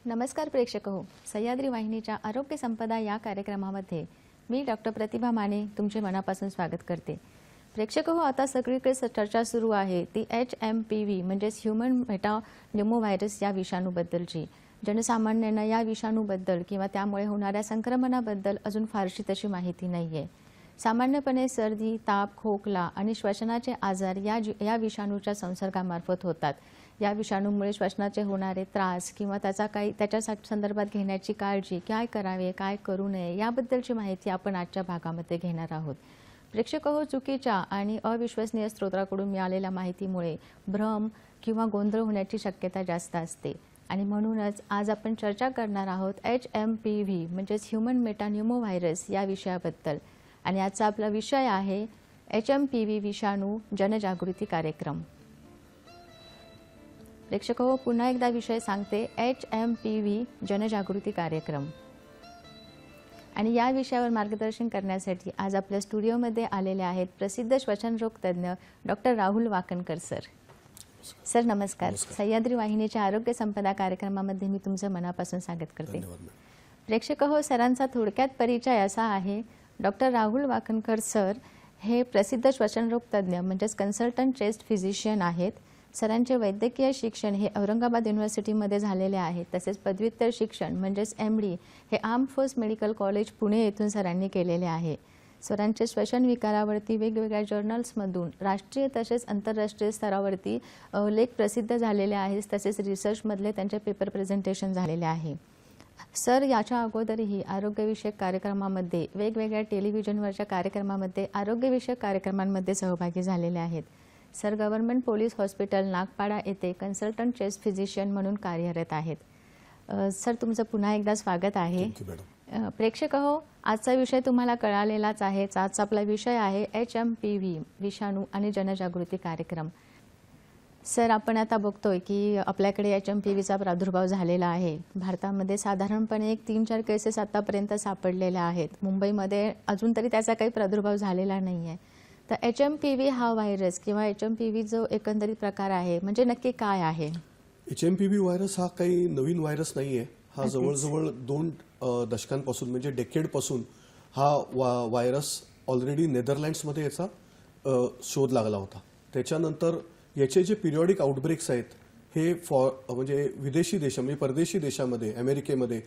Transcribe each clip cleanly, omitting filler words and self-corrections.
नमस्कार प्रेक्षक हो, सह्याद्री वाहिनीच्या आरोग्य संपदा या कार्यक्रमामध्ये मी डॉक्टर प्रतिभा माने तुमचे मनापासून स्वागत करते। प्रेक्षक हो, आता सगळीकडे चर्चा सुरू आहे ती HMPV म्हणजेच ह्यूमन मेटान्यूमोव्हायरस या विषाणूबद्दलची। जनसामान्यांना या विषाणूबद्दल किंवा त्यामुळे होणाऱ्या संक्रमणाबद्दल अजून फारशी तशी माहिती नाहीये। सामान्यपणे सर्दी, ताप, खोकला आणि श्वसनाचे आजार या विषाणूच्या संसर्गामार्फत होतात। या विषाणूमुळे श्वसनाचे होणारे त्रास किंवा त्याच्या संदर्भात घेण्याची काळजी, काय करावे काय करू नये याबद्दलची माहिती आपण आजच्या भागामध्ये घेणार आहोत। प्रेक्षक हो, चुकीच्या आणि अविश्वसनीय स्रोतांकडून मिळालेल्या माहितीमुळे भ्रम किंवा गोंधळ होण्याची शक्यता जास्त असते आणि म्हणूनच आज आपण चर्चा करणार आहोत HMPV म्हणजेच ह्यूमन मेटान्यूमोव्हायरस या विषयाबद्दल। आणि आजचा आपला विषय आहे HMPV विषाणू जनजागृती कार्यक्रम। प्रेक्षक हो, पुन्हा एकदा विषय सांगते, HMPV जनजागृती कार्यक्रम। आणि या विषयावर मार्गदर्शन करण्यासाठी आज आपल्या स्टुडिओमध्ये आलेले आहेत प्रसिद्ध श्वसनरोग तज्ञ doctor Rahul Wakankar sir. Sir नमस्कार। सह्याद्री वाहिनीच्या आरोग्य संपदा कार्यक्रमामध्ये मी तुमचं मनापासून स्वागत करते। प्रेक्षक हो, सरांचा थोडक्यात परिचय असा आहे, डॉक्टर राहुल वाकणकर सर हे प्रसिद्ध श्वसनरोग तज्ञ म्हणजेच कन्सल्टंट चेस्ट फिजिशियन आहेत। सरांचे वैद्यकीय शिक्षण हे औरंगाबाद युनिव्हर्सिटीमध्ये झालेले आहे। तसेच पदव्युत्तर शिक्षण म्हणजेच MD हे armed force medical college Pune येथून सरांनी केलेले आहे। सरांचे श्वसन विकारावरती वेगवेगळ्या जर्नल्समधून राष्ट्रीय तसेच आंतरराष्ट्रीय स्तरावरती लेख प्रसिद्ध झालेले आहेत। तसेच रिसर्चमधले त्यांचे पेपर प्रेझेंटेशन झालेले आहे। सर याच्या अगोदरही आरोग्यविषयक कार्यक्रमामध्ये वेगवेगळ्या टेलिव्हिजनवरच्या कार्यक्रमामध्ये आरोग्यविषयक कार्यक्रमांमध्ये सहभागी झालेले आहेत। Sir government police hospital Nagpada येथे कन्सल्टंट चेस्ट फिजिशियन म्हणून कार्यरत आहेत। सर तुमचं पुन्हा एकदा स्वागत आहे। प्रेक्षक हो, आजचा विषय तुम्हाला कळालेलाच आहे। आजचा आपला विषय आहे HMPV विषाणू आणि जनजागृती कार्यक्रम। सर आपण आता बघतोय की आपल्याकडे HMPVचा प्रादुर्भाव झालेला आहे। भारतामध्ये साधारणपणे 3-4 केसेस आतापर्यंत सापडलेल्या आहेत। मुंबईमध्ये अजून तरी त्याचा काही प्रादुर्भाव झालेला नाहीये। तर HMPV हा व्हायरस किंवा HMPV जो एकंदरीत प्रकार आहे म्हणजे नक्की काय आहे? HMPV व्हायरस हा काही नवीन व्हायरस नाहीये। हा जवळजवळ 2 दशकांपासून म्हणजे डेकेडपासून हा व्हायरस ऑलरेडी नेदरलँड्समध्ये याचा शोध लागला होता। त्याच्यानंतर याचे जे पिरियॉडिक आउटब्रेक्स आहेत हे म्हणजे विदेशी देश म्हणजे परदेशी देशामध्ये, अमेरिकेमध्ये,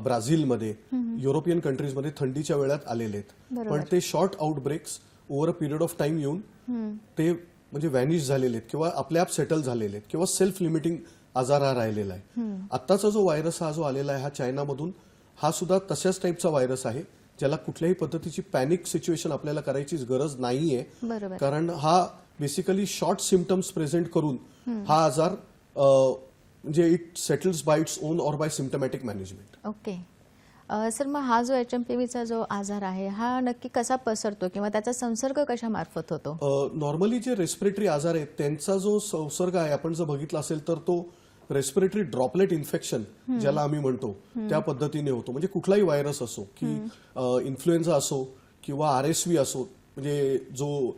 ब्राझीलमध्ये, युरोपियन कंट्रीजमध्ये थंडीच्या वेळात आलेले आहेत। पण ते short outbreaks over a period of time येऊन ते म्हणजे व्हॅनिश झालेले आहेत किंवा आपल्या आप सेटल झालेले आहेत किंवा सेल्फ लिमिटिंग आजार हा राहिलेला आहे। आत्ताचा जो व्हायरस हा जो आलेला आहे हा चायनामधून, हा सुद्धा तशाच टाईपचा व्हायरस आहे ज्याला कुठल्याही पद्धतीची पॅनिक सिच्युएशन आपल्याला करायची गरज नाहीये। कारण हा बेसिकली शॉर्ट सिम्पटम्स प्रेझेंट करून हा आजार म्हणजे it settles by its own or by symptomatic management. Okay sir, मग हा जो HMPVचा जो आजार आहे हा नक्की कसा पसरतो किंवा त्याचा संसर्ग कशा मार्फत होतो? नॉर्मली जे रेस्पिरेटरी आजार आहेत त्यांचा जो संसर्ग आहे आपण जर बघितला असेल तर तो रेस्पिरेटरी ड्रॉपलेट इन्फेक्शन ज्याला आम्ही म्हणतो त्या पद्धतीने होतो। म्हणजे कुठलाही व्हायरस असो की इन्फ्लुएन्झा असो किंवा RSV असो, म्हणजे जो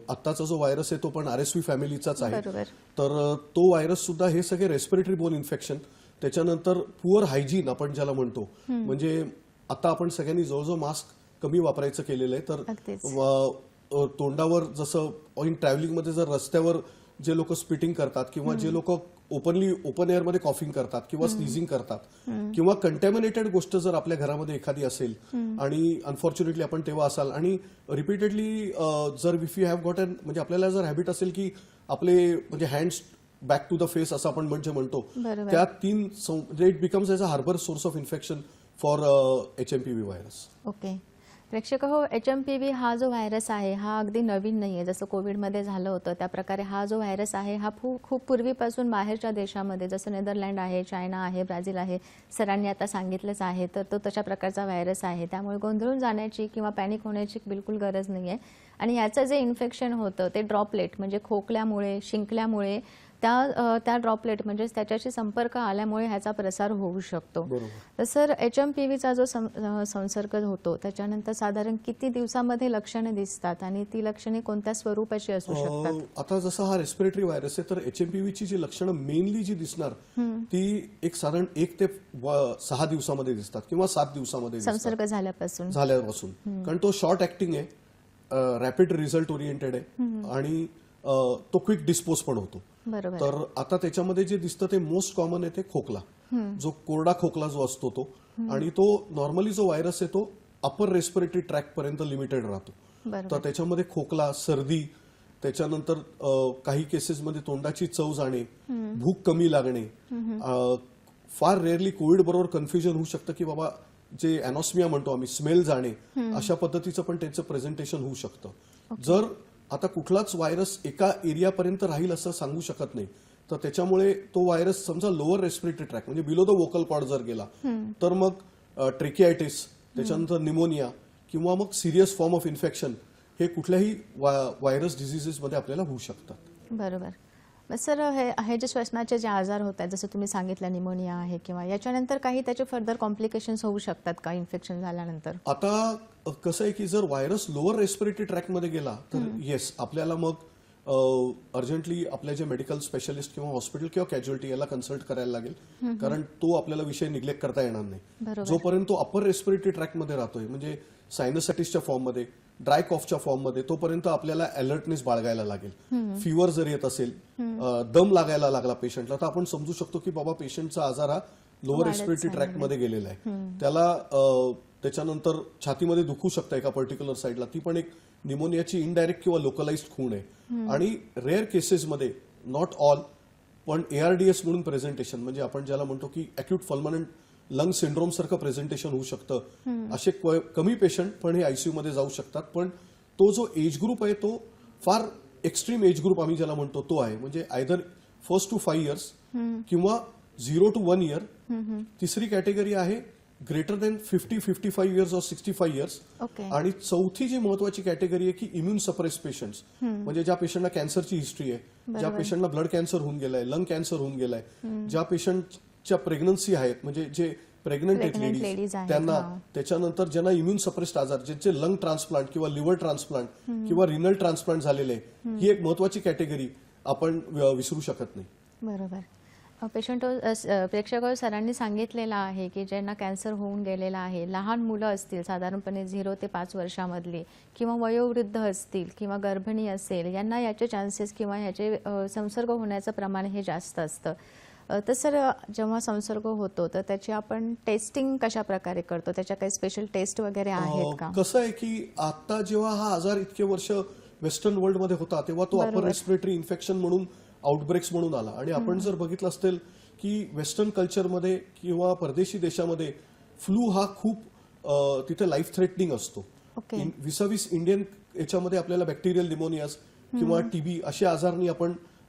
आत्ताचा जो व्हायरस आहे तो पण RSV फॅमिलीचाच आहे। तर तो व्हायरस सुद्धा हे सगळे रेस्पिरेटरी बोन इन्फेक्शन, त्याच्यानंतर पुअर हायजीन आपण ज्याला म्हणतो, म्हणजे आता आपण सगळ्यांनी जवळजवळ मास्क कमी वापरायचं केलेलं आहे। तर तोंडावर जसं इन ट्रॅव्हलिंगमध्ये जर रस्त्यावर जे लोक स्पिटिंग करतात किंवा जे लोक ओपन एअरमध्ये कॉफिंग करतात किंवा स्नीजिंग करतात किंवा कंटॅमिनेटेड गोष्ट जर आपल्या घरामध्ये एखादी असेल आणि अनफॉर्च्युनेटली आपण तेव्हा असाल आणि रिपीटेडली जर if you have got an म्हणजे आपल्याला जर हॅबिट असेल की आपले म्हणजे hands back to the face असं आपण म्हणजे म्हणतो, त्या 3 it becomes as a harbour source of infection for HMPV virus. Okay प्रेक्षक हो, HMPV हा जो व्हायरस आहे हा अगदी नवीन नाहीये। जसं कोविडमध्ये झालं होतं त्या प्रकारे हा जो व्हायरस आहे हा खूप पूर्वीपासून बाहेरच्या देशामध्ये जसं नेदरलँड आहे, चायना आहे, ब्राझील आहे, सरांनी आता सांगितलंच आहे, तर तो तशा प्रकारचा व्हायरस आहे। त्यामुळे गोंधळून जाण्याची किंवा पॅनिक होण्याची बिलकुल गरज नाहीये। आणि याचं जे इन्फेक्शन होतं ते ड्रॉपलेट म्हणजे खोकल्यामुळे, शिंकल्यामुळे त्या ड्रॉपलेट म्हणजे त्याच्याशी संपर्क आल्यामुळे ह्याचा प्रसार होऊ शकतो. बरोबर. तर सर HMPVचा जो संसर्ग होतो त्याच्यानंतर साधारण किती दिवसामध्ये लक्षणे दिसतात आणि ती लक्षणे कोणत्या स्वरूपाची असू शकतात? आता जसा हा रेस्पिरेटरी व्हायरस आहे तर HMPVची जी लक्षणं मेनली जी दिसणार ती एक साधारण 1 ते 6 दिवसामध्ये दिसतात किंवा 7 दिवसामध्ये संसर्ग झाल्यापासून कारण तो शॉर्ट ऍक्टिंग आहे, रॅपिड रिझल्ट ओरिएंटेड आहे आणि तो क्विक डिस्पोज पण होतो. बरोबर. तर आता त्याच्यामध्ये जे दिसतं ते मोस्ट कॉमन आहे ते खोकला, जो कोरडा खोकला जो असतो तो, आणि तो नॉर्मली जो व्हायरस आहे तो अपर रेस्पिरेटरी ट्रॅक पर्यंत लिमिटेड राहतो. तर त्याच्यामध्ये खोकला, सर्दी, त्याच्यानंतर काही केसेसमध्ये तोंडाची चव जाणे, भूक कमी लागणे, फार रेअरली कोविड बरोबर कन्फ्युजन होऊ शकतं की बाबा जे अॅनॉस्मिया म्हणतो आम्ही, स्मेल जाणे, अशा पद्धतीचं पण त्यांचं प्रेझेंटेशन होऊ शकतं. जर आता कुठलाच व्हायरस एका एरियापर्यंत राहील असं सांगू शकत नाही, तर त्याच्यामुळे तो व्हायरस समजा लोअर रेस्पिरेटरी ट्रॅक म्हणजे बिलो द वोकल कॉर्ड जर गेला तर मग ट्रेकियायटिस, त्याच्यानंतर निमोनिया किंवा मग सिरियस फॉर्म ऑफ इन्फेक्शन हे कुठल्याही व्हायरस डिझिजेसमध्ये आपल्याला होऊ शकतात. बरोबर. सर हे जे श्वसनाचे जे आजार होत आहेत जसं तुम्ही सांगितलं निमोनिया आहे किंवा याच्यानंतर काही त्याचे फर्दर कॉम्प्लिकेशन्स होऊ शकतात का इन्फेक्शन झाल्यानंतर? आता कसं आहे की जर व्हायरस लोअर रेस्पिरेटरी ट्रॅकमध्ये गेला तर येस आपल्याला मग अर्जंटली आपल्या जे मेडिकल स्पेशलिस्ट किंवा हॉस्पिटल किंवा कॅज्युअल्टी याला कन्सल्ट करायला लागेल, कारण तो आपल्याला विषय निग्लेक्ट करता येणार नाही. जोपर्यंत तो अपर रेस्पिरेटरी ट्रॅकमध्ये राहतोय म्हणजे सायनसायटिसच्या फॉर्ममध्ये, ड्राय कॉफच्या फॉर्ममध्ये, तोपर्यंत आपल्याला अलर्टनेस बाळगायला लागेल. फिवर जर येत असेल, दम लागायला लागला पेशंटला, तर आपण समजू शकतो की बाबा पेशंटचा आजार हा लोअर रेस्पिरेटरी ट्रॅकमध्ये गेलेला आहे. त्याला त्याच्यानंतर छातीमध्ये दुखू शकतं एका पर्टिक्युलर साईडला, ती पण एक निमोनियाची इनडायरेक्ट किंवा लोकलाइज्ड खूण आहे. आणि रेअर केसेसमध्ये, नॉट ऑल, पण ARDS म्हणून प्रेझेंटेशन म्हणजे आपण ज्याला म्हणतो की अॅक्यूट पल्मनंट लंग सिंड्रोम सारखं प्रेझेंटेशन होऊ शकतं. असे कमी पेशंट पण हे ICU मध्ये जाऊ शकतात. पण तो जो एज ग्रुप आहे तो फार एक्स्ट्रीम एज ग्रुप आम्ही ज्याला म्हणतो तो आहे, म्हणजे आयदर 1 to 5 years किंवा 0 to 1 year. तिसरी कॅटेगरी आहे greater than 50-55 years or 65 years. आणि चौथी जी महत्वाची कॅटेगरी आहे की इम्युन सप्रेस पेशंट्स, म्हणजे ज्या पेशंटला कॅन्सरची हिस्ट्री आहे, ज्या पेशंटला ब्लड कॅन्सर होऊन गेलाय, लंग कॅन्सर होऊन गेलाय, ज्या पेशंटच्या प्रेग्नन्सी आहेत म्हणजे जे प्रेग्नंट आहेत लेडीज त्यांना, त्याच्यानंतर ज्यांना इम्युन सप्रेस्ड आजार, ज्यांचे लंग ट्रान्सप्लांट किंवा लिव्हर ट्रान्सप्लांट किंवा रिनल ट्रान्सप्लांट झालेले, ही एक महत्वाची कॅटेगरी आपण विसरू शकत नाही. बरोबर. प्रेक्षक सरांनी सांगितलेलं आहे की ज्यांना कॅन्सर होऊन गेलेला आहे, लहान मुलं असतील साधारणपणे 0 ते 5 वर्षामधली किंवा वयोवृद्ध असतील किंवा गर्भिणी असेल, यांना याचे चान्सेस किंवा याचे संसर्ग होण्याचं प्रमाण हे जास्त असतं. तर सर जेव्हा संसर्ग होतो तर त्याची आपण टेस्टिंग कशा प्रकारे करतो? त्याच्या काही स्पेशल टेस्ट वगैरे आहेत का? कसं आहे की आता जेव्हा हा आजार इतके वर्ष वेस्टर्न वर्ल्डमध्ये होता तेव्हा तो अपर रेस्पिरेटरी इन्फेक्शन म्हणून, आउटब्रेक्स म्हणून आला. आणि आपण जर बघितलं असेल की वेस्टर्न कल्चरमध्ये किंवा परदेशी देशामध्ये फ्लू हा खूप तिथे लाईफ थ्रेटनिंग असतो. विसाविस इंडियन याच्यामध्ये आपल्याला बॅक्टेरियल निमोनियास किंवा TB अशा आजारांनी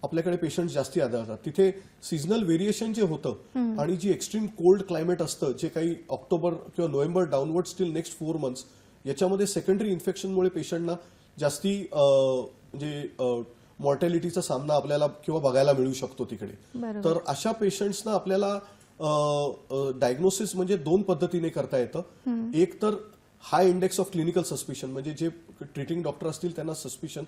आपल्याकडे पेशंट जास्ती आढळतात. तिथे सीझनल व्हेरिएशन जे होतं आणि जी एक्स्ट्रीम कोल्ड क्लायमेट असतं, जे काही ऑक्टोबर किंवा November downward steel next 4 months, याच्यामध्ये सेकंडरी इन्फेक्शनमुळे पेशंटना जास्ती म्हणजे मॉर्टॅलिटीचा सामना आपल्याला किंवा बघायला मिळू शकतो तिकडे. तर अशा पेशंट्सना आपल्याला डायग्नोसिस म्हणजे 2 पद्धतीने करता येतं. एक तर हाय इंडेक्स ऑफ क्लिनिकल सस्पिशन, म्हणजे जे ट्रीटिंग डॉक्टर असतील त्यांना सस्पिशन.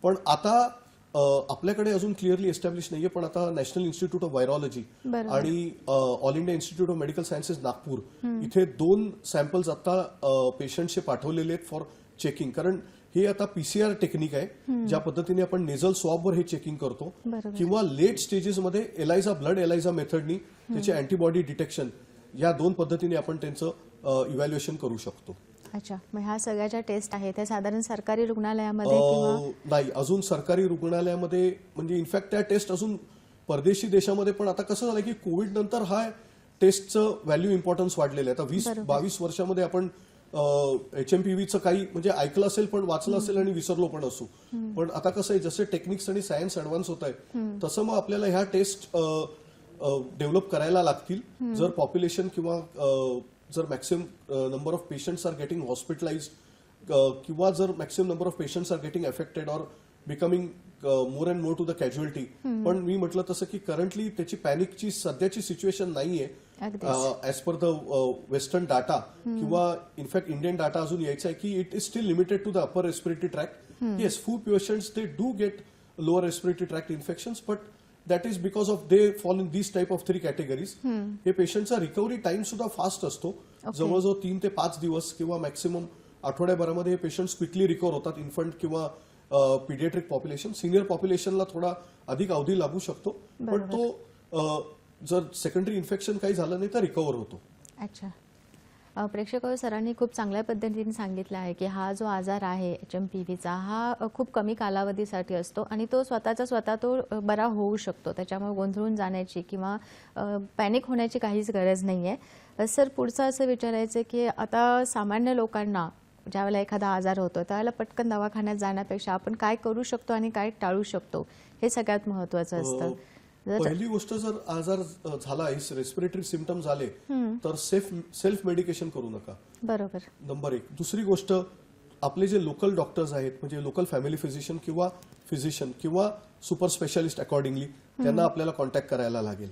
पण आता आपल्याकडे अजून क्लिअरली एस्टॅब्लिश नाहीये, पण आता नॅशनल इन्स्टिट्यूट ऑफ व्हायरॉलॉजी आणि all India institute of medical sciences Nagpur इथे 2 सॅम्पल्स आता पेशंटचे पाठवलेले आहेत फॉर चेकिंग. कारण हे आता PCR टेक्निक आहे, ज्या पद्धतीने आपण नेझल स्वॅबवर हे चेकिंग करतो, किंवा लेट स्टेजेसमध्ये ब्लड एलायझा मेथडनी त्याचे अँटीबॉडी डिटेक्शन, या 2 पद्धतीने आपण त्यांचं इव्हॅल्युएशन करू शकतो. अच्छा, मग ह्या सगळ्या ज्या टेस्ट आहेत त्या साधारण सरकारी रुग्णालयामध्ये किंवा नाही, अजून सरकारी रुग्णालयामध्ये म्हणजे इनफॅक्ट त्या टेस्ट अजून परदेशी देशामध्ये. पण आता कसं झालं की कोविड नंतर हा टेस्टचं व्हॅल्यू इम्पॉर्टन्स वाढलेलं आहे. आता 20-22 वर्षामध्ये आपण HMPVचं काही म्हणजे ऐकलं असेल पण वाचलं असेल आणि विसरलो पण असू. पण आता कसं आहे, जसे टेक्निक्स आणि सायन्स ऍडव्हान्स होत आहे तसं मग आपल्याला ह्या टेस्ट डेव्हलप करायला लागतील. जर पॉप्युलेशन किंवा जर maximum number of patients are getting hospitalised किंवा जर maximum number of patients are getting affected or becoming more and more to the casualty. पण मी म्हटलं तसं की करंटली त्याची पॅनिकची सध्याची सिच्युएशन नाहीये as per the western data किंवा इनफॅक्ट इंडियन डाटा अजून यायचा आहे की it is still limited to the upper respiratory tract. Yes, few patients they do get lower respiratory tract infections, but that is because of they fall in this type of 3 categories. हे पेशंटचा recovery time सुद्धा fast असतो, जवळजवळ 3 ते 5 दिवस किंवा maximum आठवड्याभरामध्ये हे patients quickly recover होतात. इन्फंट किंवा पीडियाट्रिक पॉप्युलेशन, सिनियर पॉप्युलेशनला थोडा अधिक अवधी लागू शकतो, पण तो जर सेकंडरी इन्फेक्शन काही झालं नाही तर रिकव्हर होतो. अच्छा. प्रेक्षक सरांनी खूप चांगल्या पद्धतीने सांगितलं आहे की हा जो आजार आहे HMPVचा हा खूप कमी कालावधीसाठी असतो आणि तो स्वतः तो बरा होऊ शकतो. त्याच्यामुळे गोंधळून जाण्याची किंवा पॅनिक होण्याची काहीच गरज नाही आहे. सर, पुढचं असं विचारायचं आहे की आता सामान्य लोकांना ज्यावेळेला एखादा आजार होतो त्यावेळेला पटकन दवाखान्यात जाण्यापेक्षा आपण काय करू शकतो आणि काय टाळू शकतो हे सगळ्यात महत्त्वाचं असतं. पहिली गोष्ट, जर आजार झाला, रेस्पिरेटरी सिम्पटम्स आले तर सेल्फ मेडिकेशन करू नका. बरोबर. नंबर 1. दुसरी गोष्ट, आपले जे लोकल डॉक्टर्स आहेत म्हणजे लोकल फॅमिली फिजिशियन किंवा फिजिशियन किंवा सुपर स्पेशालिस्ट अकॉर्डिंगली त्यांना आपल्याला कॉन्टॅक्ट करायला लागेल.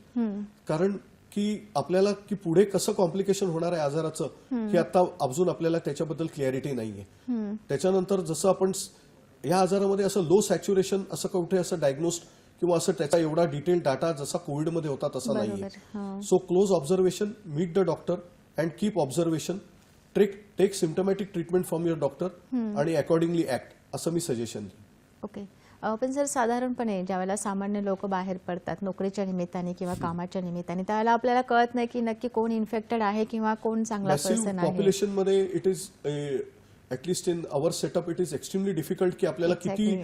कारण की आपल्याला की पुढे कसं कॉम्प्लिकेशन होणार आहे आजाराचं हे आता अजून आपल्याला त्याच्याबद्दल क्लॅरिटी नाहीये. त्याच्यानंतर जसं आपण या आजारामध्ये असं लो सॅच्युरेशन असं कुठे असं डायग्नोस्ड किंवा असं त्याचा एवढा डिटेल डाटा जसा कोविडमध्ये होता तसा नाहीये. So close observation, meet the doctor and keep observation, take symptomatic treatment from your doctor आणि अकॉर्डिंगली ऍक्ट, असं मी सजेशन देईन. ओके. पण सर, साधारणपणे ज्यावेळेला सामान्य लोक बाहेर पडतात नोकरीच्या निमित्ताने किंवा कामाच्या निमित्ताने त्यावेळेला आपल्याला कळत नाही की नक्की कोण इन्फेक्टेड आहे किंवा कोण चांगला पर्सन आहे. पॉप्युलेशन मध्ये it is at least in our setup it is extremely difficult की आपल्याला किती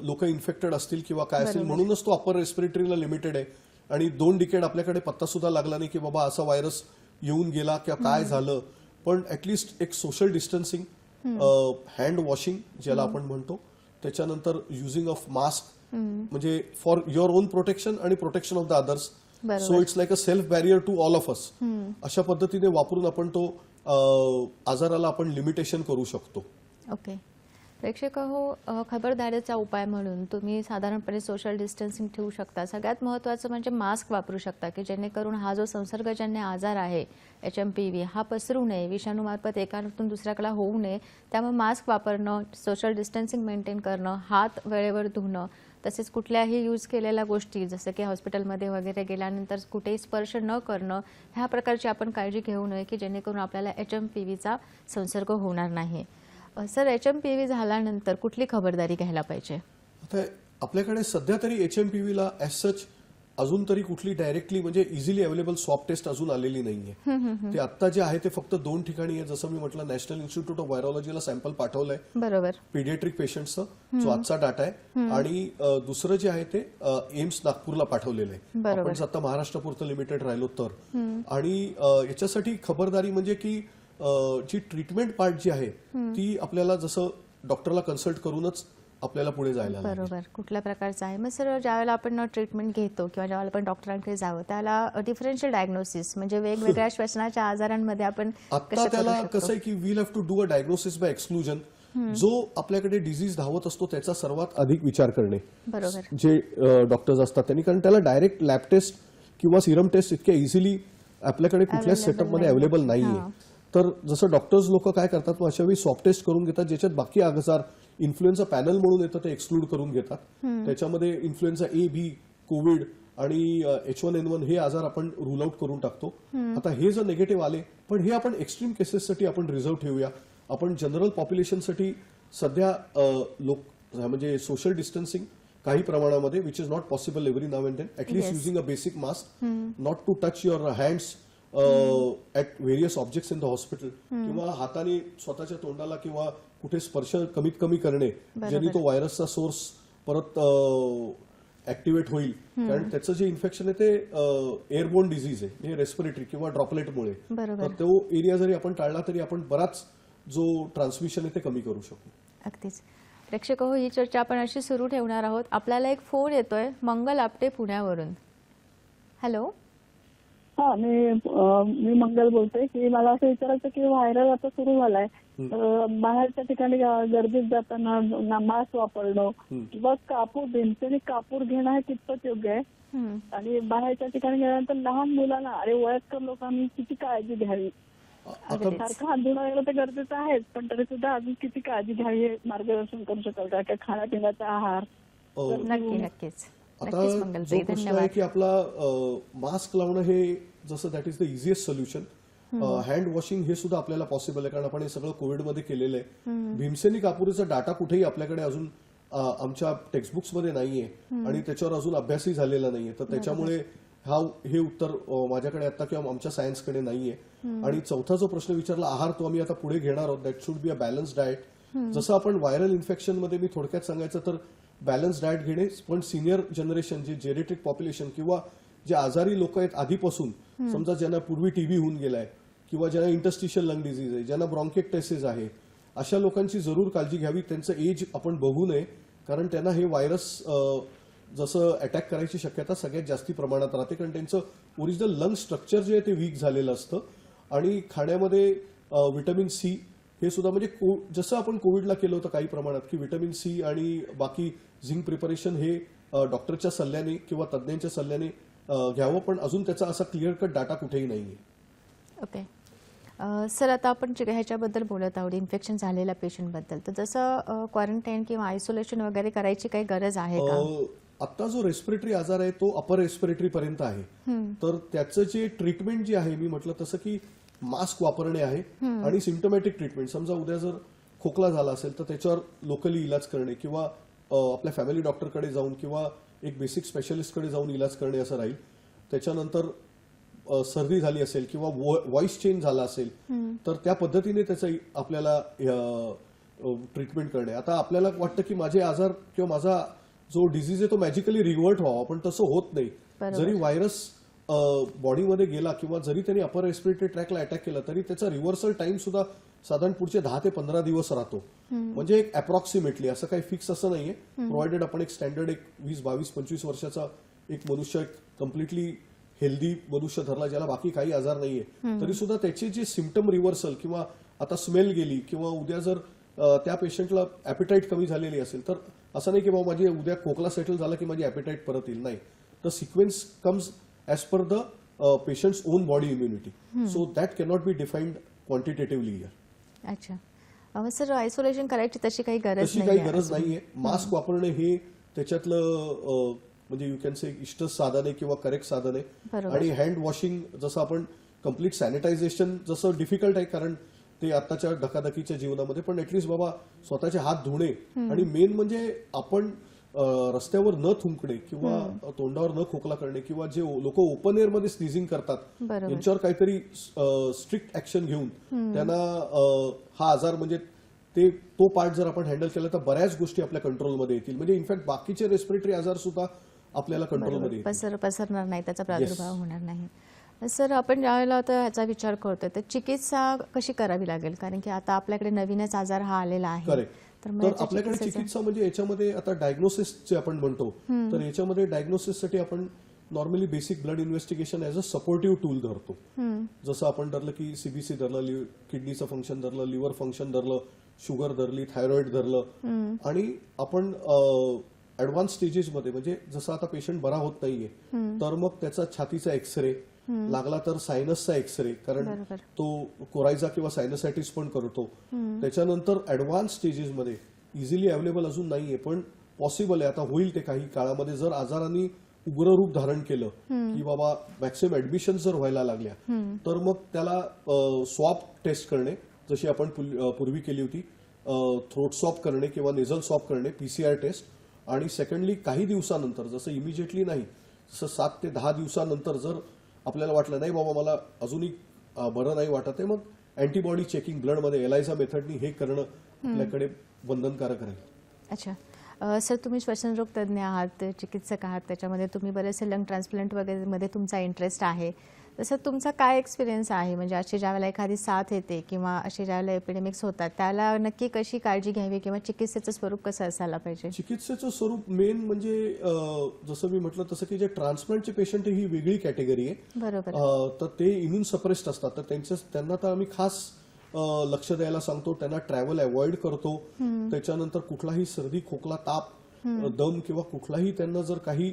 लोक इन्फेक्टेड असतील किंवा काय असेल. म्हणूनच तो अपर रेस्पिरेटरीला लिमिटेड आहे आणि 2 डिकेड आपल्याकडे पत्ता सुद्धा लागला नाही की बाबा असा व्हायरस येऊन गेला किंवा काय झालं. पण ॲटलिस्ट एक सोशल डिस्टन्सिंग, हँड वॉशिंग ज्याला आपण म्हणतो, त्याच्यानंतर युझिंग ऑफ मास्क म्हणजे फॉर युअर ओन प्रोटेक्शन आणि protection of the others. So it's like a self barrier to all of us. अशा पद्धतीने वापरून आपण तो आजाराला आपण लिमिटेशन करू शकतो. ओके. प्रेक्षक हो, खबरदारीचा उपाय म्हणून तुम्ही साधारणपणे सोशल डिस्टन्सिंग ठेवू शकता. सगळ्यात महत्त्वाचं म्हणजे मास्क वापरू शकता की जेणेकरून हा जो संसर्गजन्य आजार आहे HMPV हा पसरू नये, विषाणूमार्फत एकातून दुसऱ्याकडे होऊ नये. त्यामुळे मास्क वापरणं, सोशल डिस्टन्सिंग मेंटेन करणं, हात वेळेवर धुणं, तसेच कुठल्याही यूज केलेल्या गोष्टी जसं की हॉस्पिटलमध्ये वगैरे गेल्यानंतर कुठेही स्पर्श न करणं, ह्या प्रकारची आपण काळजी घेऊ नये की जेणेकरून आपल्याला HMPVचा संसर्ग होणार नाही. सर, HMPV झाल्यानंतर कुठली खबरदारी घ्यायला पाहिजे? आता आपल्याकडे सध्या तरी HMPVला ॲज सच अजून तरी कुठली डायरेक्टली म्हणजे इझिली अवेलेबल स्वॅब टेस्ट अजून आलेली नाहीये. ते आता जे आहे ते फक्त 2 ठिकाणी आहे. जसं मी म्हटलं, नॅशनल इन्स्टिट्यूट ऑफ व्हायरोलॉजीला सॅम्पल पाठवलंय, बरोबर, पीडियाट्रिक पेशंटचं जो आजचा डाटा आहे, आणि दुसरं जे आहे ते एम्स नागपूरला पाठवलेलं आहे. आपण आता महाराष्ट्रापुरतं लिमिटेड राहिलो तर. आणि याच्यासाठी खबरदारी म्हणजे की जी ट्रीटमेंट पार्ट जी आहे ती आपल्याला जसं डॉक्टरला कन्सल्ट करूनच आपल्याला पुढे जायला लागेल. बरोबर. कुठल्या प्रकारचं आहे? मग सर, ज्यावेळेला आपण ट्रीटमेंट घेतो किंवा ज्यावेळेला आपण डॉक्टरांकडे जावं त्याला डिफरन्शियल डायग्नोसिस म्हणजे वेगवेगळ्या श्वसनाच्या आजारांमध्ये आपण आता त्याला कसं आहे की will have to do a diagnosis by exclusion. जो आपल्याकडे डिझीज धावत असतो त्याचा सर्वात अधिक विचार करणे, बरोबर, जे डॉक्टर्स असतात त्यांनी. कारण त्याला डायरेक्ट लॅब टेस्ट किंवा सिरम टेस्ट इतक्या इझिली आपल्याकडे कुठल्याच सेटअपमध्ये अवेलेबल नाहीये. तर जसं डॉक्टर्स लोक काय करतात, अशा वेळी स्वॅब टेस्ट करून घेतात ज्याच्यात बाकी आजार इन्फ्लुएन्झा पॅनल म्हणून येतं ते एक्सक्लूड करून घेतात. त्याच्यामध्ये इन्फ्लुएन्झा A, B, कोविड आणि H1N1 हे आजार आपण रूल आउट करून टाकतो. आता हे जर निगेटिव्ह आले, पण हे आपण एक्स्ट्रीम केसेससाठी आपण रिझर्व ठेवूया. आपण जनरल पॉप्युलेशनसाठी सध्या लोक म्हणजे सोशल डिस्टन्सिंग काही प्रमाणामध्ये which is not possible every now and then, at least using a basic mask, not to touch your hands at various objects in the hospital, किंवा हाताने स्वतःच्या तोंडाला किंवा कुठे स्पर्श कमीत कमी करणे ज्यांनी तो व्हायरसचा सोर्स परत ऍक्टिव्हेट होईल. कारण त्याचं जे इन्फेक्शन आहे ते एअरबोर्न डिझीज आहे, हे रेस्पिरेटरी किंवा ड्रॉपलेटमुळे. तर तो एरिया जरी आपण टाळला तरी आपण बराच जो ट्रान्समिशन आहे ते कमी करू शकतो. अगदीच. प्रेक्षक हो, ही चर्चा आपण अशी सुरू ठेवणार आहोत. आपल्याला एक फोन येतोय मंगल आपटे पुण्यावरून. हॅलो. हा मी मंगल बोलते की मला असं विचारायचं की व्हायरल आता सुरू झालाय, बाहेरच्या ठिकाणी गर्दीत जाताना मास्क वापरणं किंवा भीमसेनी कापूर घेणं हे कितपत योग्य आहे? आणि बाहेरच्या ठिकाणी गेल्यानंतर लहान मुलांना वयस्कर लोकांनी किती काळजी घ्यावी? सारखं हात धुणं वगैरे तर गरजेचं आहेच, पण तरी सुद्धा अजून किती काळजी घ्यावी हे मार्गदर्शन करू शकाल का? खाण्यापिण्याचा आहार? नक्कीच आता जो प्रश्न आहे की आपला मास्क लावणं हे जसं that is the easiest solution. Hand washing हे सुद्धा आपल्याला पॉसिबल आहे, कारण आपण हे सगळं कोविडमध्ये केलेलं आहे. भीमसेनी कापुरीचा डाटा कुठेही आपल्याकडे अजून आमच्या टेक्स्टबुक्समध्ये नाहीये आणि त्याच्यावर अजून अभ्यासही झालेला नाहीये, तर त्याच्यामुळे हे उत्तर माझ्याकडे आता किंवा आमच्या सायन्सकडे नाहीये. आणि चौथा जो प्रश्न विचारला आहार, तो आम्ही आता पुढे घेणार आहोत. That should be a balance diet. जसं आपण व्हायरल इन्फेक्शन मध्ये मी थोडक्यात सांगायचं तर बॅलन्स डाएट घेणे, पण सिनियर जनरेशन जे जेनेटिक पॉप्युलेशन किंवा जे आजारी लोक आहेत आधीपासून, समजा ज्यांना पूर्वी टीबी होऊन गेलाय किंवा ज्यांना इंटरस्टिशियल लंग डिझीज आहे, ज्यांना ब्रॉन्किएक्टायसिस आहे, अशा लोकांची जरूर काळजी घ्यावी. त्यांचं एज आपण बघू नये, कारण त्यांना हे व्हायरस जसं अटॅक करायची शक्यता सगळ्यात जास्ती प्रमाणात राहते, कारण त्यांचं ओरिजिनल लंग स्ट्रक्चर जे आहे ते वीक झालेलं असतं. आणि खाण्यामध्ये व्हिटॅमिन सी हे सुद्धा म्हणजे जसं आपण कोविडला केलं होतं काही प्रमाणात, की व्हिटॅमिन सी आणि बाकी झिंक प्रिपरेशन हे डॉक्टरच्या सल्ल्याने किंवा तज्ज्ञांच्या सल्ल्याने घ्यावं, पण अजून त्याचा असा क्लिअर कट डाटा कुठेही नाहीये. ओके सर, आता आपण जे ह्याच्याबद्दल बोलत आहोत इन्फेक्शन झालेल्या पेशंटबद्दल, तर जसं क्वारंटाईन किंवा आयसोलेशन वगैरे करायची काही गरज आहे का? आता जो रेस्पिरेटरी आजार आहे तो अपर रेस्पिरेटरी पर्यंत आहे, तर त्याचं जे ट्रीटमेंट जे आहे मी म्हटलं तसं की मास्क वापरणे आहे आणि सिम्पटोमॅटिक ट्रीटमेंट. समजा उद्या जर खोकला झाला असेल तर त्याच्यावर लोकली इलाज करणे किंवा आपल्या फॅमिली डॉक्टरकडे जाऊन किंवा एक बेसिक स्पेशलिस्टकडे जाऊन इलाज करणे असं राहील. त्याच्यानंतर सर्दी झाली असेल किंवा व्हॉइस चेंज झाला असेल तर त्या पद्धतीने त्याचं आपल्याला ट्रीटमेंट करणे. आता आपल्याला वाटतं की माझे आजार किंवा माझा जो डिझीज आहे तो मॅजिकली रिव्हर्ट व्हावा, पण तसं होत नाही. जरी व्हायरस बॉडीमध्ये गेला किंवा जरी त्यांनी अपर रेस्पिरेटरी ट्रॅकला अटॅक केला तरी त्याचा रिव्हर्सल टाइम सुद्धा साधारण पुढचे 10 ते 15 दिवस राहतो. म्हणजे एक अप्रॉक्सिमेटली, असं काही फिक्स असं नाहीये. प्रोव्हाइडेड आपण एक स्टँडर्ड एक 20, 22, 25 वर्षाचा एक मनुष्य हेल्दी मनुष्य धरला ज्याला बाकी काही आजार नाहीये, तरी सुद्धा त्याची जी सिम्पटम रिव्हर्सल किंवा आता स्मेल गेली किंवा उद्या जर त्या पेशंटला ॲपेटाईट कमी झालेली असेल तर असं नाही की बाबा माझी उद्या खोकला सेटल झाला की माझी ॲपेटाईट परत येईल, नाही. The sequence comes as per the patient's own body immunity, so that cannot be defined quantitatively here. अच्छा सर, आयसोलेशन करायची तशी काही गरज नाहीये. मास्क वापरणे हे त्याच्यातलं म्हणजे यू कॅन से इष्ट साधन आहे किंवा करेक्ट साधन आहे. आणि हँड वॉशिंग जसं आपण कम्प्लीट सॅनिटायझेशन जसं डिफिकल्ट आहे कारण ते आताच्या धकाधकीच्या जीवनामध्ये, पण ऍटलीस्ट बाबा स्वतःचे हात धुणे आणि मेन म्हणजे आपण रस्त्यावर न थुंकणे किंवा तोंडावर न खोकला करणे किंवा जे लोक ओपन एअर मध्ये स्नीझिंग करतात यांच्यावर काहीतरी स्ट्रिक्ट ऍक्शन घेऊन त्यांना हा आजार म्हणजे तो पार्ट जर आपण हँडल केला तर बऱ्याच गोष्टी आपल्या कंट्रोलमध्ये येतील. म्हणजे इनफॅक्ट बाकीचे रेस्पिरेटरी आजार सुद्धा आपल्याला कंट्रोलमध्ये पसरणार नाही, त्याचा प्रादुर्भाव होणार नाही. सर, आपण ज्यावेळेला आता ह्याचा विचार करतोय तर चिकित्सा कशी करावी लागेल, कारण की आता आपल्याकडे नवीनच आजार हा आलेला आहे. तर आपल्याकडे चिकित्सा म्हणजे याच्यामध्ये आता डायग्नोसिस जे आपण म्हणतो, तर याच्यामध्ये डायग्नोसिससाठी आपण normally basic blood investigation as a supportive tool धरतो. जसं आपण धरलं की सीबीसी धरलं, किडनीचं फंक्शन धरलं, लिव्हर फंक्शन धरलं, शुगर धरली, थायरॉइड धरलं, आणि आपण ऍडव्हान्स स्टेजेसमध्ये म्हणजे जसं आता पेशंट बरा होत नाहीये तर मग त्याचा छातीचा एक्सरे, लागला तर सायनसचा एक्सरे, कारण तो कोरायझा किंवा सायनसायटिस पण करतो. त्याच्यानंतर ऍडव्हान्स स्टेजेसमध्ये इझिली अवेलेबल अजून नाहीये पण पॉसिबल आहे, आता होईल ते काही काळामध्ये. जर आजारांनी उग्र रूप धारण केलं की बाबा मॅक्सिमम ऍडमिशन जर व्हायला लागल्या तर मग त्याला स्वॅब टेस्ट करणे, जशी आपण पूर्वी केली होती, थ्रोट स्वॅब करणे किंवा नेझल स्वॅब करणे, पीसीआर टेस्ट. आणि सेकंडली काही दिवसानंतर, जसं इमिजिएटली नाही, जसं 7 ते 10 दिवसानंतर जर आपल्याला वाटलं नाही बाबा मला अजूनही बरं नाही वाटत आहे, मग अँटीबॉडी चेकिंग ब्लडमध्ये एलायझा मेथडनी हे करणं आपल्याकडे बंधनकारक राहील. अच्छा, सर, तुम्ही श्वसनरोग तज्ज्ञ आहात, चिकित्सक आहात, त्याच्यामध्ये तुम्ही बरेचसे लंग ट्रान्सप्लांट वगैरे मध्ये तुमचा इंटरेस्ट आहे. तसं तुमचा काय एक्सपिरियन्स आहे, म्हणजे अशी ज्यावेळेला एखादी साथ येते किंवा अशी ज्यावेळेला एपिडेमिक्स होतात त्याला नक्की कशी काळजी घ्यावी किंवा चिकित्सेचं स्वरूप कसं असायला पाहिजे? चिकित्सेचं स्वरूप मेन म्हणजे जसं मी म्हटलं तसं की जे ट्रान्सप्लांटचे पेशंट ही वेगळी कॅटेगरी आहे. बरोबर. तर ते इम्युन सप्रेस्ड असतात, तर त्यांना तर आम्ही खास लक्ष द्यायला सांगतो. त्यांना ट्रॅव्हल अवॉइड करतो. त्याच्यानंतर कुठलाही सर्दी, खोकला, ताप, दम किंवा कुठलाही त्यांना जर काही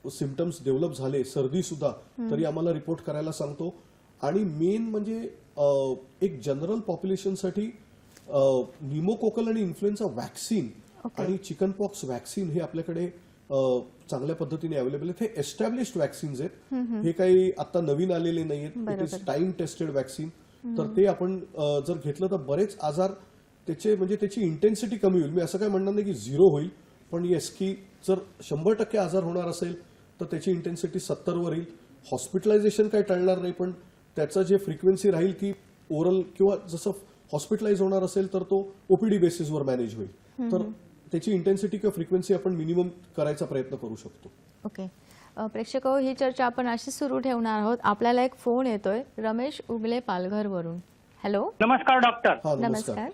सिम्पटम्स डेव्हलप झाले, सर्दी सुद्धा, तरी आम्हाला रिपोर्ट करायला सांगतो. आणि मेन म्हणजे एक जनरल पॉप्युलेशनसाठी निमोकोकल आणि इन्फ्लुएन्झा व्हॅक्सिन आणि चिकन पॉक्स व्हॅक्सिन हे आपल्याकडे चांगल्या पद्धतीने अवेलेबल आहेत. हे एस्टॅब्लिश्ड व्हॅक्सिन्स आहेत, हे काही आता नवीन आलेले नाहीयेत. It is time tested vaccine. तर ते आपण जर घेतलं तर बरेच आजार त्याची इंटेन्सिटी कमी होईल. मी असं काय म्हणणार नाही की 0 होईल, पण येस की जर 100% आजार होणार असेल तर त्याची इंटेन्सिटी 70 वर येईल. हॉस्पिटलायझेशन काही टळणार नाही, पण त्याचं जे फ्रिक्वेन्सी राहील ती ओरल किंवा जसं हॉस्पिटलाइज होणार असेल तर तो ओपीडी बेसिसवर मॅनेज होईल. तर त्याची इंटेन्सिटी किंवा फ्रिक्वेन्सी आपण मिनिमम करायचा प्रयत्न करू शकतो. ओके. प्रेक्षक हो, ही चर्चा आपण अशी सुरू ठेवणार आहोत. आपल्याला एक फोन येतोय रमेश उगले पालघरवरून. हॅलो. नमस्कार डॉक्टर. हा, नमस्कार.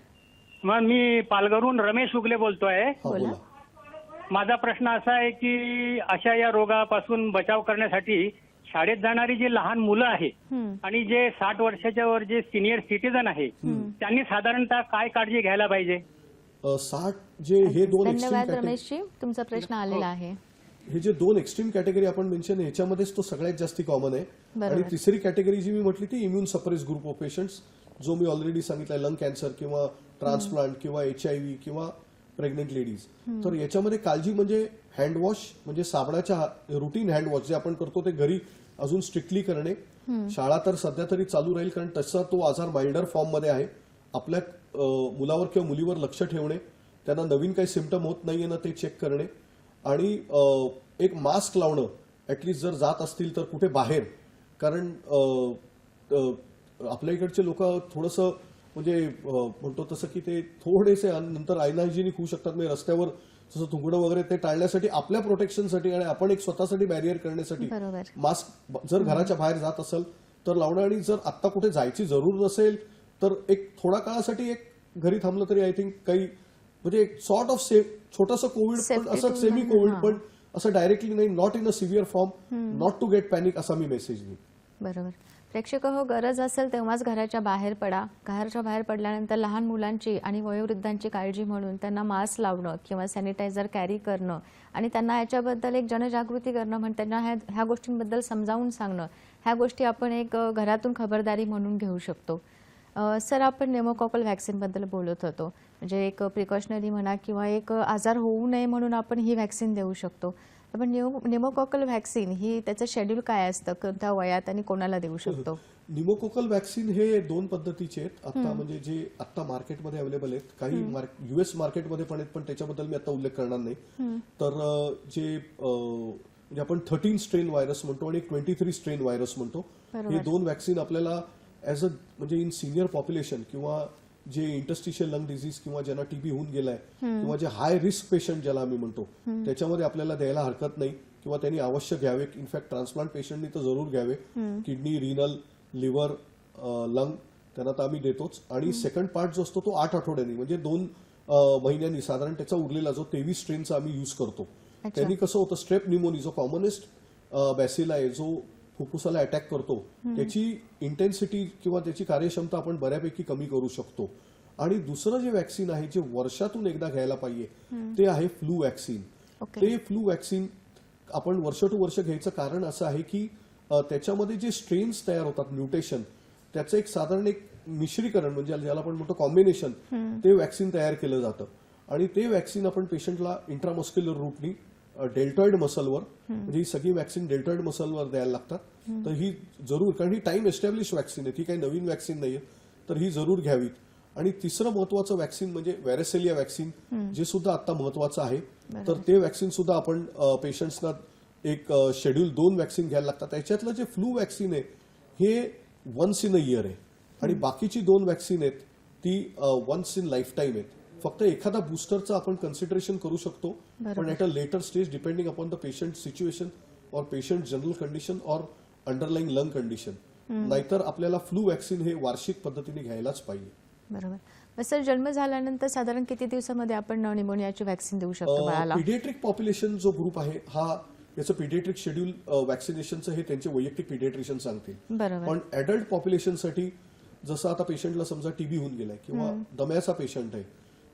मग मी पालघरहून रमेश उगले बोलतोय. हा, बोला. माझा प्रश्न असा आहे की अशा या रोगापासून बचाव करण्यासाठी शाळेत जाणारी जी लहान मुलं आहेत आणि जे 60 वर्षाच्या वर जे सिनियर सिटीजन आहे त्यांनी साधारणतः काय काळजी घ्यायला पाहिजे? 60 जे हे दोन धन्यवाद रमेशजी, तुमचा प्रश्न आलेला आहे. हे जे 2 एक्स्ट्रीम कॅटेगरी आपण मेन्शन ह्याच्यामध्येच तो सगळ्यात जास्ती कॉमन आहे. आणि तिसरी कॅटेगरी जी मी म्हटली ती immune suppress group of patients, जो मी ऑलरेडी सांगितलं, लंग कॅन्सर किंवा ट्रान्सप्लांट किंवा HIV किंवा प्रेग्नेंट लेडीज. तर याच्यामध्ये काळजी म्हणजे हँडवॉश, म्हणजे साबणाच्या रुटीन हँडवॉश जे आपण करतो ते घरी अजून स्ट्रिक्टली करणे. शाळा तर सध्या तरी चालू राहील कारण तसा तो आजार माइल्डर फॉर्म मध्ये आहे. आपल्या मुलावर किंवा मुलीवर लक्ष ठेवणे, त्यांना नवीन काही सिम्पटम होत नाहीये ना ते चेक करणे, आणि एक मास्क लावणं ऍटलीस्ट जर जात असतील तर कुठे बाहेर. कारण आपल्या इकडचे लोक थोडंसं म्हणजे म्हणतो तसं की ते थोडेसे नंतर अनहायजेनिक होऊ शकतात. म्हणजे रस्त्यावर जसं थुंकणं वगैरे ते टाळण्यासाठी, आपल्या प्रोटेक्शनसाठी आणि आपण एक स्वतःसाठी बॅरियर करण्यासाठी मास्क जर घराच्या बाहेर जात असेल तर लावणं. आणि जर आत्ता कुठे जायची जरूर नसेल तर एक थोडा काळासाठी एक घरी थांबलं तरी आय थिंक काही म्हणजे एक सॉर्ट ऑफ छोटंसं कोविड, पण असं सेमी कोविड, पण असं डायरेक्टली नाही, not in a severe form, not to get panic, असा मी मेसेज देईन. बरोबर. प्रेक्षक हो, गरज असेल तेव्हाच घराच्या बाहेर पडा. घराच्या बाहेर पडल्यानंतर लहान मुलांची आणि वयोवृद्धांची काळजी म्हणून त्यांना मास्क लावणं किंवा सॅनिटायझर कॅरी करणं आणि त्यांना याच्याबद्दल एक जनजागृती करणं, म्हणजे त्यांना ह्या गोष्टींबद्दल समजावून सांगणं, ह्या गोष्टी आपण एक घरातून खबरदारी म्हणून घेऊ शकतो. सर, आपण निमोकॉकल व्हॅक्सिनबद्दल बोलत होतो. म्हणजे एक प्रिकॉशनरी म्हणा किंवा एक आजार होऊ नये म्हणून आपण ही व्हॅक्सिन देऊ शकतो. पण निमोकॉकल व्हॅक्सिन ही त्याचं शेड्यूल काय असतं, कोणत्या वयात आणि कोणाला देऊ शकतो? निमोकोकल व्हॅक्सिन हे 2 पद्धतीचे आहेत आता, म्हणजे जे आता मार्केटमध्ये अवेलेबल आहेत. काही US मार्केटमध्ये पण आहेत, पण त्याच्याबद्दल मी आता उल्लेख करणार नाही. तर जे म्हणजे आपण 13 स्ट्रेन व्हायरस म्हणतो आणि 23 स्ट्रेन व्हायरस म्हणतो, हे 2 व्हॅक्सिन आपल्याला ऍज अ म्हणजे इन सिनियर पॉप्युलेशन किंवा जे इंटरस्टिशियल लंग डिझीज किंवा ज्यांना TB होऊन गेलाय किंवा जे हाय रिस्क पेशंट ज्याला आम्ही म्हणतो त्याच्यामध्ये आपल्याला द्यायला हरकत नाही किंवा त्यांनी अवश्य घ्यावे. इनफॅक्ट ट्रान्सप्लांट पेशंटनी तर जरूर घ्यावे. किडनी, रिनल, लिव्हर, लंग त्यांना तर आम्ही देतोच. आणि सेकंड पार्ट जो असतो तो 8 आठवड्यांनी म्हणजे 2 महिन्यांनी साधारण त्याचा उरलेला जो 23 स्ट्रेनचा आम्ही यूज करतो. त्यांनी कसं होतं, स्ट्रेप न्यूमोनी जो कॉमनेस्ट बॅसिल आहे जो फुफ्फुसाला अटॅक करतो, त्याची इंटेन्सिटी किंवा त्याची कार्यक्षमता आपण बऱ्यापैकी कमी करू शकतो. आणि दुसरं जे व्हॅक्सिन आहे जे वर्षातून एकदा घ्यायला पाहिजे ते आहे फ्लू व्हॅक्सिन. ते फ्लू व्हॅक्सिन आपण वर्ष टू वर्ष घ्यायचं कारण असं आहे की त्याच्यामध्ये जे स्ट्रेन्स तयार होतात, म्युटेशन, त्याचं एक साधारण एक मिश्रीकरण म्हणजे ज्याला आपण म्हणतो कॉम्बिनेशन, ते व्हॅक्सिन तयार केलं जातं. आणि ते व्हॅक्सिन आपण पेशंटला इंट्रामस्क्युलर रूटनी डेल्टॉइड मसलवर, म्हणजे ही सगळी व्हॅक्सिन डेल्टॉइड मसलवर द्यायला लागतात. तर ही जरूर, कारण ही टाइम एस्टॅब्लिश व्हॅक्सिन आहे, ती काही नवीन व्हॅक्सिन नाहीये, तर ही जरूर घ्यावी. आणि तिसरं महत्वाचं व्हॅक्सिन म्हणजे व्हॅरेसेलिया व्हॅक्सिन, जे सुद्धा आता महत्वाचं आहे. तर ते व्हॅक्सिन सुद्धा आपण पेशंट्सना एक शेड्यूल 2 व्हॅक्सिन घ्यायला लागतात. त्याच्यातलं जे फ्लू व्हॅक्सिन आहे हे वन्स इन अ इयर आहे आणि बाकीची 2 व्हॅक्सिन आहेत ती वन्स इन लाईफ टाईम आहेत. फक्त एखादा बूस्टरचं आपण कन्सिडरेशन करू शकतो, पण at a later stage depending upon the patient situation और पेशंट जनरल कंडिशन और अंडरलाईंग लंग कंडिशन. नाहीतर आपल्याला फ्लू वॅक्सिन हे वार्षिक पद्धतीने घ्यायलाच पाहिजे. बरोबर. सर, जन्म झाल्यानंतर साधारण किती दिवसामध्ये आपण निमोनियाची वॅक्सिन देऊ शकतो बाळाला? पिडियाट्रिक पॉप्युलेशन जो ग्रुप आहे हा याचं पिडियाट्रिक शेड्यूल वॅक्सिनेशनचं हे त्यांचे वैयक्तिक पिडियाट्रिशियन सांगतील. बरोबर. पण ऍडल्ट पॉप्युलेशनसाठी जसं आता पेशंटला समजा टीबी होऊन गेलाय किंवा दम्याचा पेशंट आहे,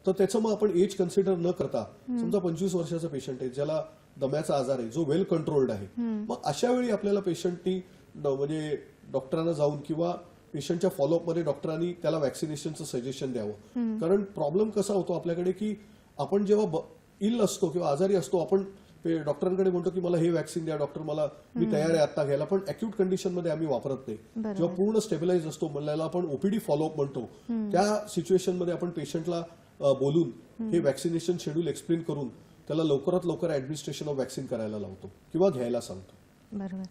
तर त्याचं मग आपण एज कन्सिडर न करता समजा 25 वर्षाचा पेशंट आहे ज्याला दम्याचा आजार आहे, जो वेल कंट्रोल्ड आहे, मग अशा वेळी आपल्याला पेशंटनी म्हणजे डॉक्टरांना जाऊन किंवा पेशंटच्या फॉलोअपमध्ये डॉक्टरांनी त्याला वॅक्सिनेशनचं सजेशन द्यावं. कारण प्रॉब्लेम कसा होतो आपल्याकडे की आपण जेव्हा इल असतो किंवा आजारी असतो आपण डॉक्टरांकडे म्हणतो की मला हे वॅक्सिन द्या डॉक्टर, मी तयार आहे आता घ्यायला, पण अॅक्यूट कंडिशनमध्ये आम्ही वापरत नाही. जेव्हा पूर्ण स्टेबिलाइज असतो म्हणल्याला आपण ओपीडी फॉलोअप म्हणतो, त्या सिच्युएशनमध्ये आपण पेशंटला बोलून हे वॅक्सिनेशन शेड्यूल एक्सप्लेन करून त्याला लवकरात लवकर ऍडमिनिस्ट्रेशन ऑफ वॅक्सिन करायला लावतो किंवा घ्यायला सांगतो. बरोबर.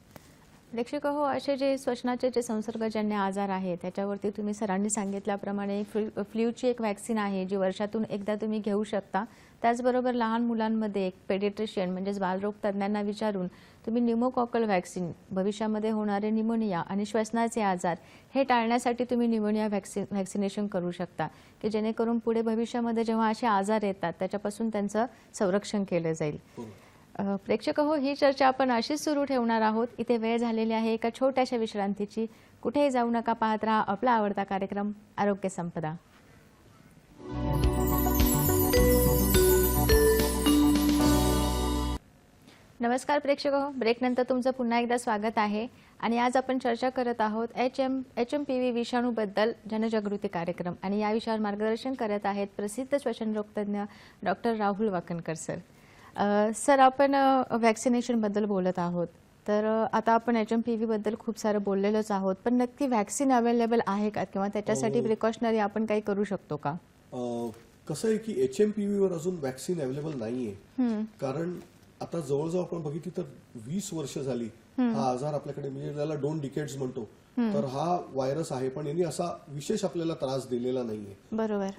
प्रेक्षक हो, असे जे श्वसनाचे जे संसर्गजन्य आजार आहेत त्याच्यावरती तुम्ही सरांनी सांगितल्याप्रमाणे फ्ल्यूची एक वॅक्सिन आहे जी वर्षातून एकदा तुम्ही घेऊ शकता. त्याचबरोबर लहान मुलांमध्ये एक पेडिट्रिशियन म्हणजेच बालरोग तज्ज्ञांना विचारून तुम्ही न्यूमोकॉकल वॅक्सिन, भविष्यामध्ये होणारे निमोनिया आणि श्वसनाचे आजार हे टाळण्यासाठी तुम्ही निमोनिया वॅक्सिनेशन करू शकता, की जेणेकरून पुढे भविष्यामध्ये जेव्हा असे आजार येतात त्याच्यापासून त्यांचं संरक्षण केलं जाईल. प्रेक्षक हो, ही चर्चा आपण अशीच सुरू ठेवणार आहोत. इथे वेळ झालेली आहे एका छोट्याशा विश्रांतीची. कुठेही जाऊ नका, पाहत राहा आपला आवडता कार्यक्रम आरोग्य संपदा. नमस्कार प्रेक्षक हो, ब्रेकनंतर तुमचं पुन्हा एकदा स्वागत आहे. आणि आज आपण चर्चा करत आहोत HMPV विषाणूबद्दल जनजागृती कार्यक्रम, आणि या विषयावर मार्गदर्शन करत आहेत प्रसिद्ध श्वसनरोग तज्ज्ञ doctor Rahul Wakankar sir. Sir, आपण वॅक्सिनेशनबद्दल बोलत आहोत, तर आता आपण HMPV बद्दल खूप सारं बोललेलोच आहोत, पण नक्की वॅक्सिन अवेलेबल आहे का किंवा त्याच्यासाठी प्रिकॉशनरी आपण काही करू शकतो का? कसं आहे की HMPV वर अजून वॅक्सिन अवेलेबल नाहीये, कारण आता जवळजवळ आपण बघितली तर 20 वर्ष झाली हा आजार आपल्याकडे, म्हणजे त्याला 2 डिकेड्स म्हणतो, तर हा व्हायरस आहे, पण यांनी असा विशेष आपल्याला त्रास दिलेला नाहीये. बरोबर.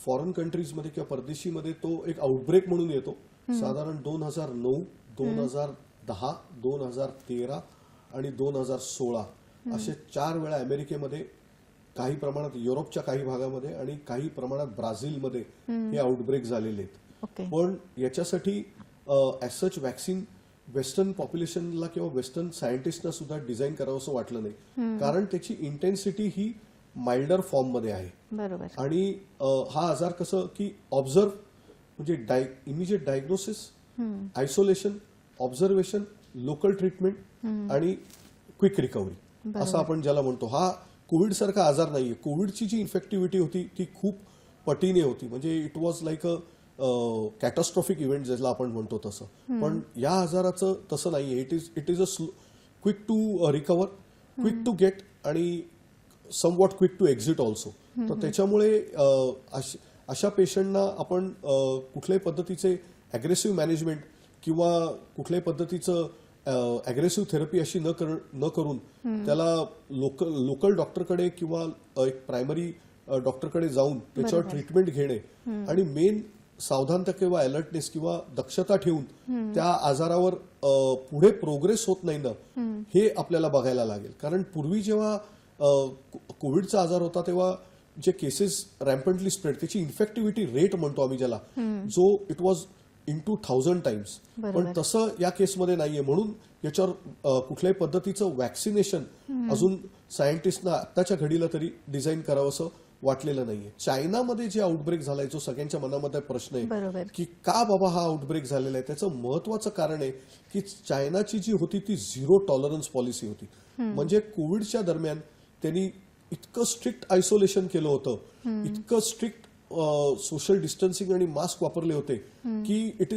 फॉरेन कंट्रीजमध्ये किंवा परदेशीमध्ये तो एक आउटब्रेक म्हणून येतो. साधारण 2009, 2010, 2013 आणि 2016 असे 4 वेळा अमेरिकेमध्ये, काही प्रमाणात युरोपच्या काही भागामध्ये आणि काही प्रमाणात ब्राझीलमध्ये हे आउटब्रेक झालेले आहेत. पण याच्यासाठी ॲज सच वॅक्सिन वेस्टर्न पॉप्युलेशनला किंवा वेस्टर्न सायंटिस्टना सुद्धा डिझाईन करावं असं वाटलं नाही, कारण त्याची इंटेन्सिटी ही माइल्डर फॉर्ममध्ये आहे. बरोबर. आणि हा आजार कसं की ऑब्झर्व म्हणजे immediate diagnosis, isolation, observation, local treatment आणि क्विक रिकव्हरी असं आपण ज्याला म्हणतो. हा कोविड सारखा आजार नाहीये. कोविडची जी इन्फेक्टिव्हिटी होती ती खूप पटीने होती, म्हणजे it was like a catastrophic event ज्याला आपण म्हणतो तसं. पण या आजाराचं तसं नाहीये. It is a quick to recover, quick to get आणि somewhat quick to exit also. तर त्याच्यामुळे अशा पेशंटना आपण कुठल्याही पद्धतीचे अग्रेसिव्ह मॅनेजमेंट किंवा कुठल्याही पद्धतीचं अग्रेसिव्ह थेरपी अशी न करून त्याला लोकल डॉक्टरकडे किंवा एक प्रायमरी डॉक्टरकडे जाऊन त्याच्यावर ट्रीटमेंट घेणे आणि मेन सावधानता किंवा अलर्टनेस किंवा दक्षता ठेवून त्या आजारावर पुढे प्रोग्रेस होत नाही ना, हे आपल्याला बघायला लागेल. कारण पूर्वी जेव्हा कोविडचा आजार होता तेव्हा जे केसेस रॅम्पंटली स्प्रेड, त्याची इन्फेक्टिव्हिटी रेट म्हणतो आम्ही ज्याला, जो इट वॉज into 1000 टाइम्स, पण तसं या केसमध्ये नाहीये. म्हणून याच्यावर कुठल्याही पद्धतीचं वॅक्सिनेशन अजून सायंटिस्टना आत्ताच्या घडीला तरी डिझाईन करावं असं वाटलेलं नाहीये. चायनामध्ये जे आउटब्रेक झालाय, जो सगळ्यांच्या मनामध्ये प्रश्न आहे की का बाबा हा आउटब्रेक झालेला आहे, त्याचं महत्वाचं कारण आहे की चायनाची जी होती ती 0 टॉलरन्स पॉलिसी होती. म्हणजे कोविडच्या दरम्यान त्यांनी इतकं स्ट्रिक्ट आयसोलेशन केलं होतं, इतकं स्ट्रिक्ट सोशल डिस्टन्सिंग आणि मास्क वापरले होते की it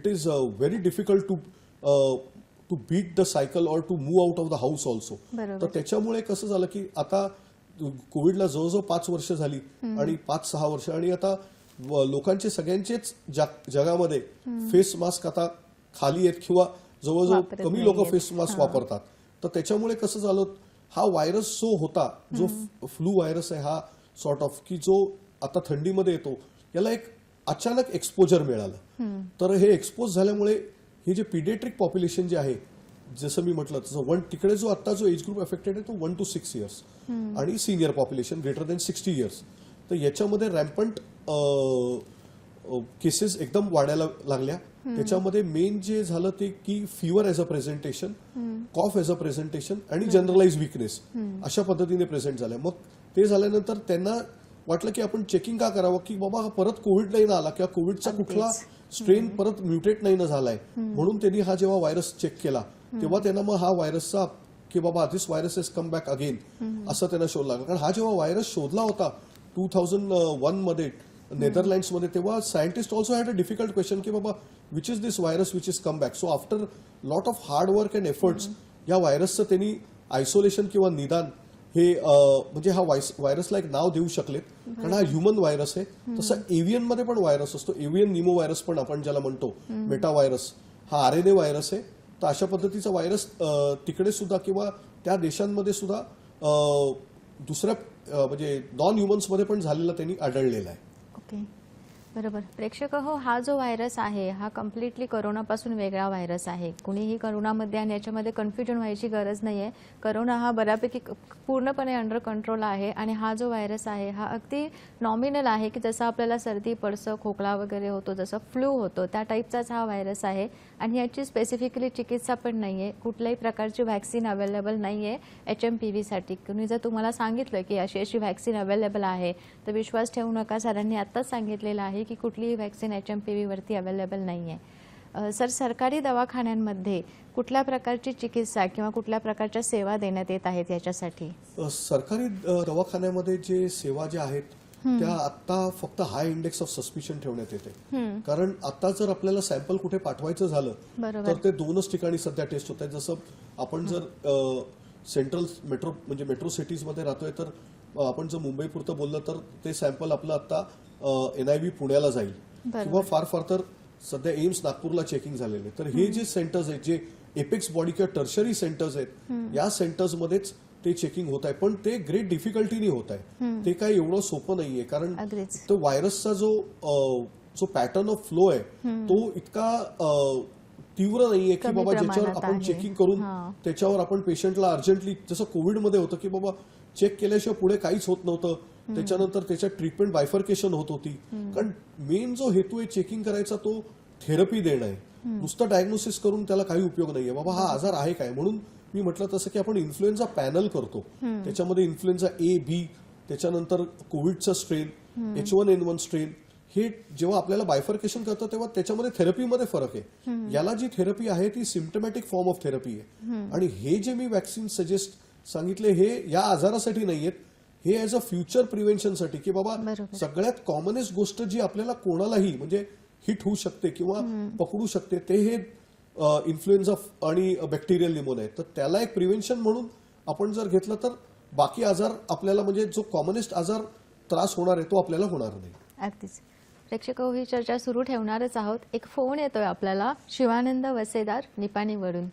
is very difficult to beat the cycle or to move out of the house also. तर त्याच्यामुळे कसं झालं की आता कोविडला जवळजवळ 5 वर्ष झाली आणि 5-6 वर्ष, आणि आता लोकांचे सगळ्यांचेच जगामध्ये फेस मास्क आता खाली आहेत किंवा जवळजवळ कमी लोक फेस मास्क वापरतात. तर त्याच्यामुळे कसं झालं, हा व्हायरस जो होता, जो फ्लू व्हायरस आहे, हा सॉर्ट ऑफ की जो आता थंडीमध्ये येतो, याला एक अचानक एक्सपोजर मिळालं. तर हे एक्सपोज झाल्यामुळे हे जे पिडियाट्रिक पॉप्युलेशन जे आहे, जसं मी म्हटलं तसं तिकडे जो आता जो एज ग्रुप अफेक्टेड आहे तो 1 to 6 years आणि senior population greater than 60 years. तर याच्यामध्ये रॅम्पंट केसेस एकदम वाढायला लागल्या. त्याच्यामध्ये मेन जे झालं ते की fever as a presentation, cough as a presentation आणि जनरलाइज विकनेस अशा पद्धतीने प्रेझेंट झाल्या. मग ते झाल्यानंतर त्यांना वाटलं की आपण चेकिंग का करावं, की बाबा हा परत कोविड नाही ना आला किंवा कोविडचा कुठला स्ट्रेन परत म्युटेट नाही ना झालाय. म्हणून त्यांनी हा जेव्हा व्हायरस चेक केला तेव्हा त्यांना मग हा व्हायरसचा की बाबा this virus is come back again असं त्यांना शोध लागला. कारण हा जेव्हा व्हायरस शोधला होता 2001 मध्ये नेदरलँड्समध्ये, तेव्हा scientist also had a difficult question की बाबा which is this virus which is come back. So after lot of hard work and efforts या व्हायरसचं त्यांनी आयसोलेशन किंवा निदान हे म्हणजे हा व्हायरसला एक नाव देऊ शकलेत, कारण हा ह्युमन व्हायरस आहे. तसं एव्हियन मध्ये पण व्हायरस असतो, एव्हियन निमो व्हायरस पण आपण ज्याला म्हणतो, मेटा व्हायरस, हा RNA व्हायरस आहे. तर अशा पद्धतीचा व्हायरस तिकडे सुद्धा किंवा त्या देशांमध्ये सुद्धा दुसऱ्या म्हणजे नॉन ह्युमन्समध्ये पण झालेला त्यांनी आढळलेला आहे. ओके, बरोबर. प्रेक्षक हो, हा जो व्हायरस आहे हा कम्प्लिटली करोनापासून वेगळा व्हायरस आहे. कुणीही करोनामध्ये आणि याच्यामध्ये कन्फ्युजन व्हायची गरज नाही आहे. करोना हा बऱ्यापैकी पूर्णपणे अंडर कंट्रोल आहे आणि हा जो व्हायरस आहे हा अगदी नॉमिनल आहे, की जसं आपल्याला सर्दी, पडसं, खोकला वगैरे होतो, जसं फ्लू होतो त्या टाईपचाच हा व्हायरस आहे. आणि याची स्पेसिफिकली चिकित्सा पण नाही आहे, कुठल्याही प्रकारची व्हॅक्सिन अवेलेबल नाही आहे HMPV-साठी. कुणी जर तुम्हाला सांगितलं की अशी अशी व्हॅक्सिन अवेलेबल आहे तर विश्वास ठेवू नका. सरांनी आत्ताच सांगितलेलं आहे की कुठलीही व्हॅक्सिन HMPV-वरती अवेलेबल नाही आहे. सर, सरकारी दवाखान्यांमध्ये कुठल्या प्रकारची चिकित्सा किंवा कुठल्या प्रकारच्या सेवा देण्यात येत आहेत याच्यासाठी? सरकारी दवाखान्यामध्ये जे सेवा ज्या आहेत त्या आता फक्त हाय इंडेक्स ऑफ सस्पिशन ठेवण्यात येते. कारण आता जर आपल्याला सॅम्पल कुठे पाठवायचं झालं तर ते 2च ठिकाणी सध्या टेस्ट होत आहेत. जसं आपण जर सेंट्रल मेट्रो म्हणजे मेट्रो सिटीजमध्ये राहतोय तर आपण जर मुंबई पुरतं बोललं तर ते सॅम्पल आपलं आता NIV पुण्याला जाईल किंवा फार फार तर सध्या एम्स नागपूरला चेकिंग झालेले. तर हे जे सेंटर्स आहेत, जे एपेक्स बॉडी किंवा टर्शरी सेंटर्स आहेत, या सेंटर्समध्येच ते चेकिंग होत आहे. पण ते ग्रेट डिफिकल्टीने होत आहे. ते काय एवढं सोपं नाहीये, कारण तो व्हायरसचा जो पॅटर्न ऑफ फ्लो आहे तो इतका तीव्र नाहीये की बाबा ज्याच्यावर आपण चेकिंग करून त्याच्यावर आपण पेशंटला अर्जंटली, जसं कोविडमध्ये होतं की बाबा चेक केल्याशिवाय पुढे काहीच होत नव्हतं, त्याच्यानंतर त्याच्या ट्रीटमेंट बायफर्केशन होत होती. कारण मेन जो हेतू आहे चेकिंग करायचा तो थेरपी देणं आहे. नुसतं डायग्नोसिस करून त्याला काही उपयोग नाहीये. बाबा हा आजार आहे काय, म्हणून मी म्हटलं तसं की आपण इन्फ्लुएन्झा पॅनल करतो. त्याच्यामध्ये इन्फ्लुएन्झा A, B, त्याच्यानंतर कोविडचा स्ट्रेन, H1N1 स्ट्रेन, हे जेव्हा आपल्याला बायफर्केशन करतं तेव्हा त्याच्यामध्ये थेरपीमध्ये फरक आहे. याला जी थेरपी आहे ती सिम्पटमॅटिक फॉर्म ऑफ थेरपी आहे. आणि हे जे मी वॅक्सिन सजेस्ट सांगितले हे या आजारासाठी नाहीयेत, हे ॲज अ फ्युचर प्रिव्हेन्शनसाठी, की बाबा सगळ्यात कॉमनेस्ट गोष्ट जी आपल्याला कोणालाही म्हणजे हिट होऊ शकते किंवा पकडू शकते ते हे इन्फ्लुएन्झा आणि बॅक्टेरियल निमोनिया आहे. तर त्याला एक प्रिव्हेन्शन म्हणून आपण जर घेतलं तर बाकी आजार आपल्याला म्हणजे जो कॉमनेस्ट आजार त्रास होणार आहे तो आपल्याला होणार नाही. अगदीच. प्रेक्षक हो, ही चर्चा सुरू ठेवणारच आहोत. एक फोन येतोय आपल्याला शिवानंद वसेदार निपाणीवरून.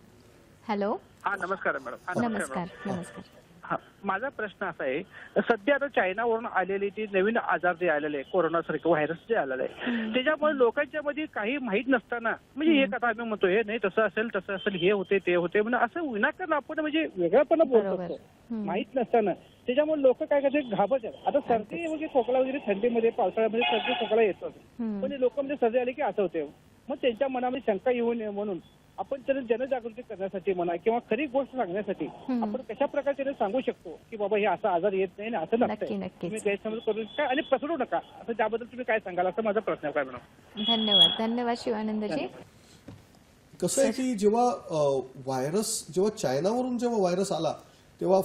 हॅलो. हा, नमस्कार मॅडम. नमस्कार. नमस्कार. हा, माझा प्रश्न असा आहे, सध्या आता चायनावरून आलेली ती नवीन आजार जे आलेले आहे, कोरोनासारखं व्हायरस जे आलेलं आहे, त्याच्यामुळे लोकांच्या मध्ये काही माहीत नसताना म्हणजे एक आता आम्ही म्हणतो हे नाही तसं असेल हे होते ते होते म्हणजे असं विनाकारण आपण म्हणजे वेगळापणा बोलतो माहीत नसताना. त्याच्यामुळे लोक काय करतात, घाबरतात. आता सर्दी म्हणजे खोकला वगैरे थंडीमध्ये पावसाळ्यामध्ये सर्दी खोकला येतो, पण लोक म्हणजे सर्दी आली की असं होते. मग त्यांच्या मनामध्ये शंका येऊ नये म्हणून आपण त्यांना जनजागृती करण्यासाठी म्हणा किंवा खरी गोष्ट सांगण्यासाठी आपण कशा प्रकारे त्यांना सांगू शकतो की बाबा हे असा आजार येत नाही ना, असं नसतं, तुम्ही गैरसमज करू नका आणि पसरू नका, असं त्याबद्दल तुम्ही काय सांगाल असं माझा प्रश्न आहे मॅडम. धन्यवाद. धन्यवाद शिवानंदजी. कसं आहे की जेव्हा चायनावरून जेव्हा व्हायरस आला तेव्हा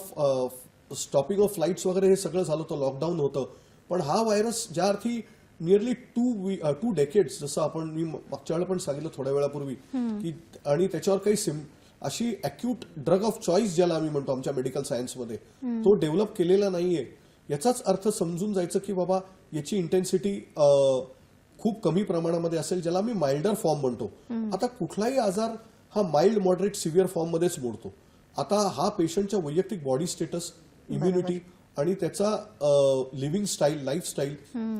स्टॉपिंग ऑफ फ्लाईट्स वगैरे हे सगळं झालं होतं, लॉकडाऊन होतं. पण हा व्हायरस ज्या अर्थी नियरली 2 डेकेड्स, जसं आपण मी मागच्या वेळेला पण सांगितलं थोड्या वेळापूर्वी की, आणि त्याच्यावर काही अशी अक्यूट ड्रग ऑफ चॉईस ज्याला आम्ही म्हणतो आमच्या मेडिकल सायन्समध्ये, तो डेव्हलप केलेला नाहीये. याचाच अर्थ समजून जायचं की बाबा याची इंटेन्सिटी खूप कमी प्रमाणामध्ये असेल, ज्याला आम्ही माइल्डर फॉर्म म्हणतो. आता कुठलाही आजार हा माइल्ड, मॉडरेट, सिव्हिअर फॉर्म मध्येच मोडतो. आता हा पेशंटच्या वैयक्तिक बॉडी स्टेटस, इम्युनिटी आणि त्याचा लिव्हिंग स्टाईल, लाईफस्टाईल